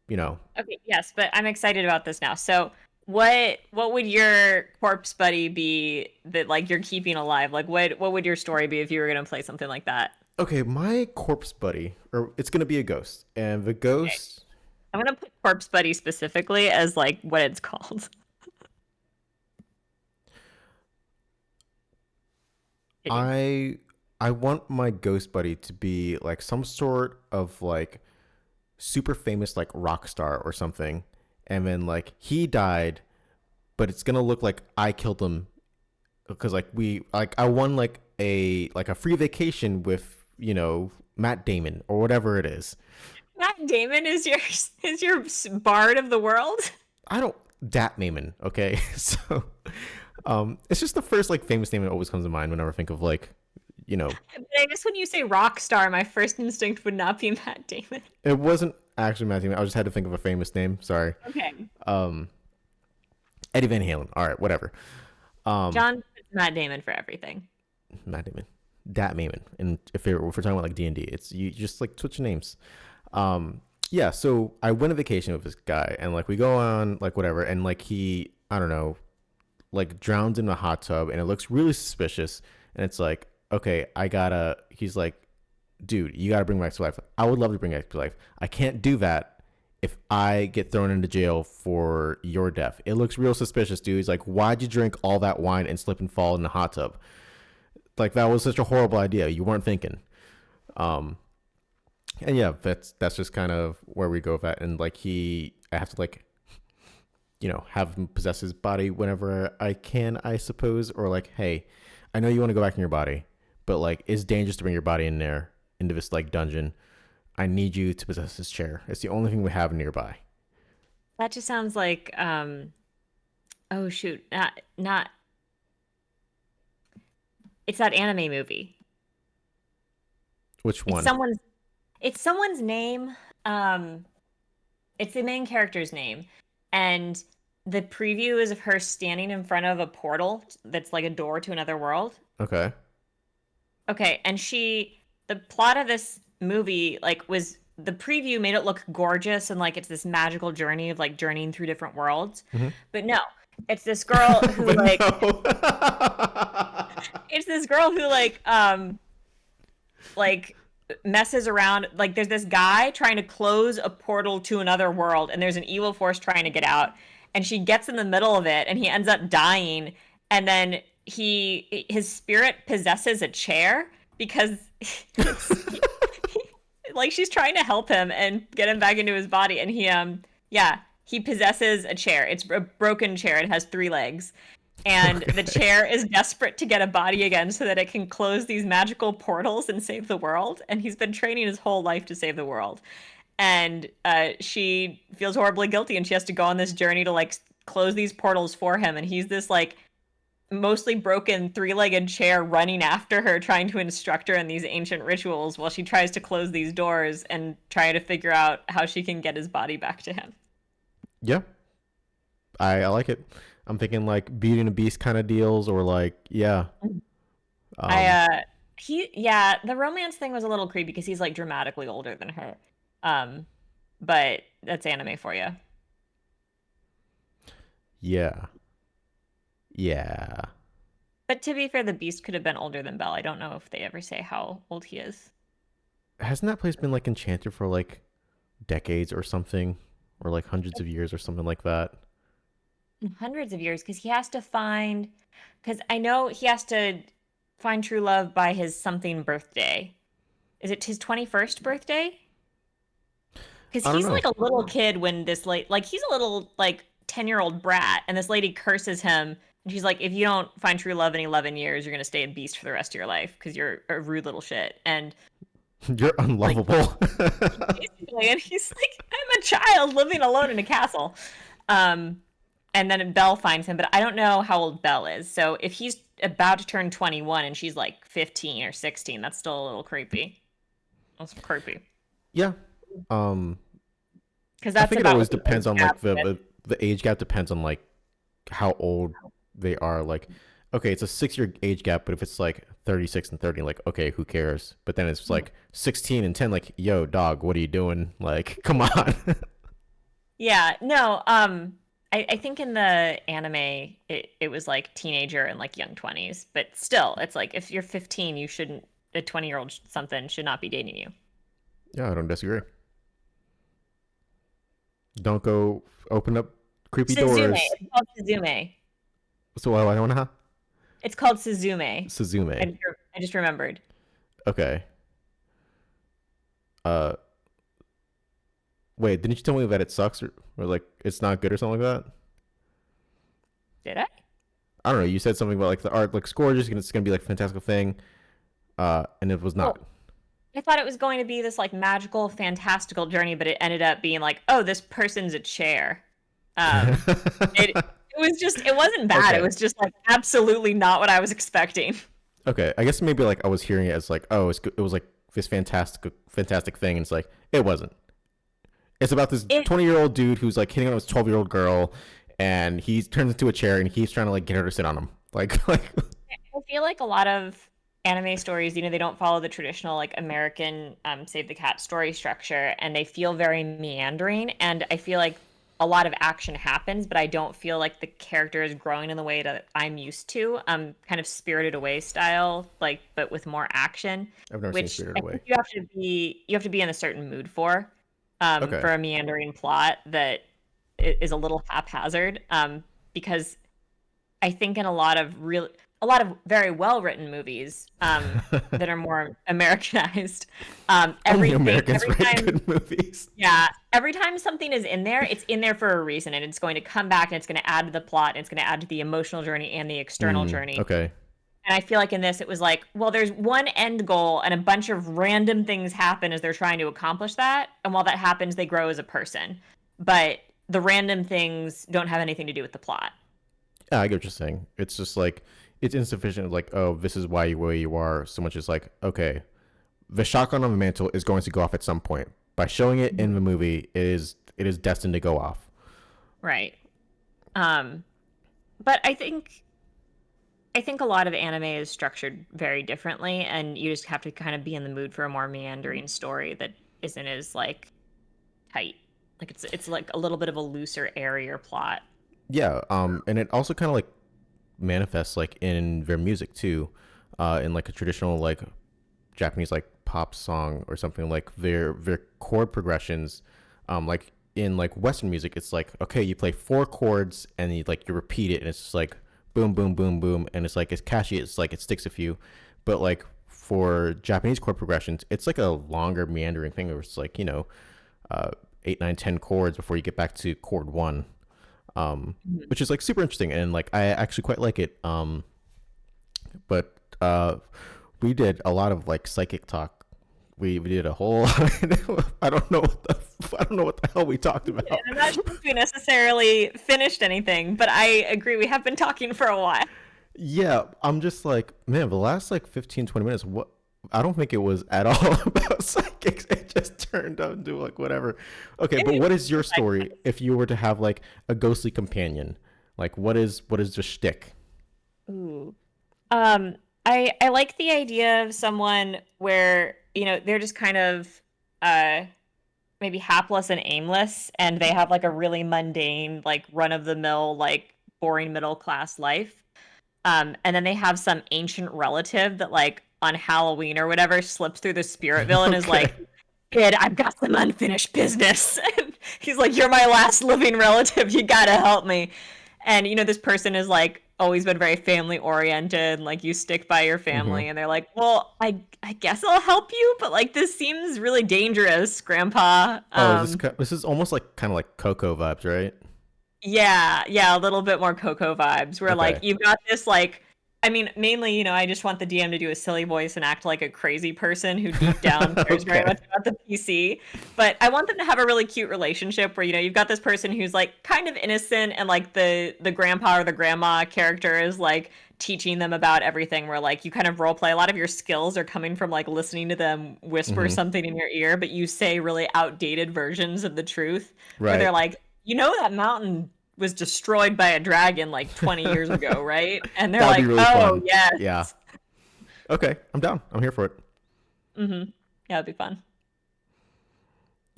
you know, Okay, yes, but I'm excited about this now. So, what would your corpse buddy be that like you're keeping alive? Like what would your story be if you were gonna play something like that? okay, my corpse buddy, or it's gonna be a ghost, and the Okay. ghost, I'm gonna put corpse buddy specifically as like what it's called. Kidding. I I want my ghost buddy to be like some sort of like super famous like rock star or something, and then like he died, but it's gonna look like I killed him because like we like I won like a free vacation with Matt Damon or whatever it is. Matt Damon is your bard of the world. I don't Dat Damon, okay? So it's just the first like famous name that always comes to mind whenever I think of like you know But I guess when you say rock star, my first instinct would not be Matt Damon. it wasn't actually Matt Damon. I just had to think of a famous name. Sorry. Okay. Um, Eddie Van Halen. All right, whatever. Um, John puts Matt Damon for everything. Matt Damon, Dat Damon, and if we're talking about like D&D, it's you just like switch names. Yeah. So I went on vacation with this guy, and like we go on like whatever, and like he I don't know like drowns in a hot tub, and it looks really suspicious, and it's like okay, I gotta. He's like, dude, you gotta bring me back to life. I would love to bring you back to life. I can't do that if I get thrown into jail for your death. It looks real suspicious, dude. He's like, why'd you drink all that wine and slip and fall in the hot tub? Like that was such a horrible idea. You weren't thinking. Um, and yeah, that's just kind of where we go with that. And like I have to like have him possess his body whenever I can, I suppose. Or like, hey, I know you want to go back in your body, but like, it's dangerous to bring your body in there into this like dungeon. I need you to possess this chair. It's the only thing we have nearby. That just sounds like oh shoot, not it's that anime movie. Which It's one? someone's name. Um it's the main character's name. And the preview is of her standing in front of a portal that's like a door to another world. Okay. Okay, and the plot of this movie like was the preview made it look gorgeous and like it's this magical journey of like journeying through different worlds. Hmm. But no, it's this girl who But like no. it's this girl who like messes around. Like there's this guy trying to close a portal to another world and there's an evil force trying to get out and she gets in the middle of it and he ends up dying and then his spirit possesses a chair because like she's trying to help him and get him back into his body and he possesses a chair. It's a broken chair. It has three legs and the Okay. chair is desperate to get a body again so that it can close these magical portals and save the world. And he's been training his whole life to save the world. And she feels horribly guilty, and she has to go on this journey to like close these portals for him. And he's this like mostly broken three-legged chair running after her, trying to instruct her in these ancient rituals while she tries to close these doors and try to figure out how she can get his body back to him. Yeah, I like it. I'm thinking like Beauty and the Beast kind of deals, or like yeah. I Um, yeah, the romance thing was a little creepy because he's like dramatically older than her. Um, but that's anime for you. yeah, yeah. But to be fair, the Beast could have been older than Belle. I don't know if they ever say how old he is. Hasn't that place been like enchanted for like decades or something, or like hundreds of years or something like that? Hundreds of years because he has to find, because I know he has to find true love by his something birthday. Is it his 21st birthday? Because I don't he's know. like a little kid when this like he's a little like 10-year-old brat and this lady curses him and she's like, if you don't find true love in 11 years, you're gonna stay a beast for the rest of your life because you're a rude little shit. And You're like unlovable. basically, and he's like, I'm a child living alone in a castle. Um, and then Belle finds him, but I don't know how old Belle is. So if he's about to turn 21 and she's like 15 or 16, that's still a little creepy. That's creepy. Yeah. Um, Because I that's think it about always what the depends age on gap like with. the age gap depends on like how old they are. Like, okay, it's a 6 year age gap, but if it's like 36 and 30, like, okay, who cares? But then it's like 16 and 10, like, yo, dog, what are you doing? Like, come on. Yeah, no, I think in the anime it was like teenager and like young 20s, but still, it's like if you're 15, you shouldn't a 20-year-old something should not be dating you. Yeah, I don't disagree. Don't go open up creepy Suzume, doors. it's called Suzume. So I don't know. It's called Suzume. Suzume. I just remembered. Okay. Uh, wait, didn't you tell me that it sucks or like it's not good or something like that? Did I? I don't know. You said something about like the art looks gorgeous and it's gonna be like a fantastical thing, and it was not. Oh, I thought it was going to be this like magical, fantastical journey, but it ended up being like, oh, this person's a chair. Um, it was just it wasn't bad. It Okay. was just like absolutely not what I was expecting. Okay. I guess maybe like I was hearing it as like, oh, it was like this fantastic thing, and it's like it wasn't. It's about this It 20-year-old dude who's like hitting on this 12-year-old girl, and he turns into a chair and he keeps trying to like get her to sit on him. Like I feel like a lot of anime stories, they don't follow the traditional like American Save the Cat story structure, and they feel very meandering. And I feel like a lot of action happens, but I don't feel like the character is growing in the way that I'm used to. Kind of Spirited Away style, like but with more action, I've never seen which Spirited I Away. think you have to be in a certain mood Okay. for a meandering plot that is a little haphazard. Because I think in a lot of very well written movies that are more Americanized, Only Americans every write time, good movies. yeah, every time something is in there, it's in there for a reason, and it's going to come back and it's going to add to the plot and it's going to add to the emotional journey and the external journey. Okay. And I feel like in this, it was like, well, there's one end goal, and a bunch of random things happen as they're trying to accomplish that. And while that happens, they grow as a person. But the random things don't have anything to do with the plot. Yeah, I get what you're saying. It's just like it's insufficient. Like, oh, this is why you where you are. So much as like, okay, the shotgun on the mantle is going to go off at some point. By showing it in the movie, it is destined to go off. Right. Um, but I think a lot of anime is structured very differently, and you just have to kind of be in the mood for a more meandering story that isn't as like tight. Like it's like a little bit of a looser, airier plot. Yeah. And it also kind of like manifests like in their music too, in like a traditional like Japanese like pop song or something like their chord progressions, like in like Western music, it's like okay, you play four chords and you repeat it and it's just like boom boom boom boom and it's like it's catchy, it's like it sticks with you, but like for Japanese chord progressions, it's like a longer meandering thing where it's like uh, 8, 9, 10 chords before you get back to chord one, Mhm. which is like super interesting and like I actually quite like it. But we did a lot of like psychic talk. We did a whole I don't know what the I don't know what the hell we talked And about. I'm not sure if we necessarily finished anything, but I agree we have been talking for a while. Yeah, I'm just like, man, the last like 15, 20 minutes, what I don't think it was at all about psychics. It just turned out into like whatever. Okay, but Maybe what is your like, story if you were to have like a ghostly companion? Like what is the shtick? ooh. I like the idea of someone where, they're just kind of uh maybe hapless and aimless, and they have like a really mundane, like run of the mill, like boring middle class life. And then they have some ancient relative that like on Halloween or whatever slips through the Spiritville and is Okay. like, kid, I've got some unfinished business. And he's like, you're my last living relative. You gotta help me. And this person is like always been very family oriented, like you stick by your Mm-hmm. family, and they're like, well, I guess I'll help you, but like this seems really dangerous, Grandpa. Oh, this is almost like kind of like Coco vibes, right? Yeah, yeah, a little bit more Coco vibes where like Okay. you've got this like I mean, mainly, I just want the DM to do a silly voice and act like a crazy person who deep down cares very Okay. much about the PC. But I want them to have a really cute relationship where, you've got this person who's like kind of innocent, and like the grandpa or the grandma character is like teaching them about everything, where like you kind of role play. A lot of your skills are coming from like listening to them whisper Mm-hmm. something in your ear, but you say really outdated versions of the truth, where they're Right. like, that mountain was destroyed by a dragon like 20 years ago, right? And they're That would be like, really "Oh, fun. Yeah. yes." Okay. I'm down. I'm here for it. Yeah, it'd be fun.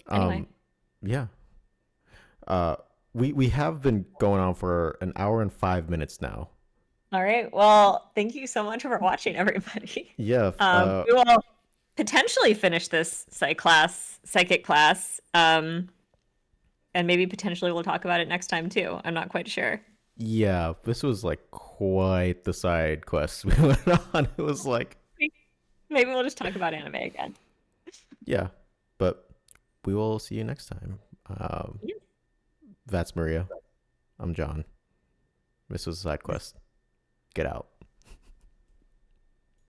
Anyway, Um, yeah. Uh, we have been going on for an hour and 5 minutes now. All right. Well, thank you so much for watching, everybody. Yeah. We will potentially finish this psychic class, and maybe potentially we'll talk about it next time too. I'm not quite sure. Yeah. This was like quite the side quest we went on. It was like, Maybe we'll just talk about anime again. yeah. But we will see you next time. Yeah. That's Maria. I'm John. This was a side quest. Get out.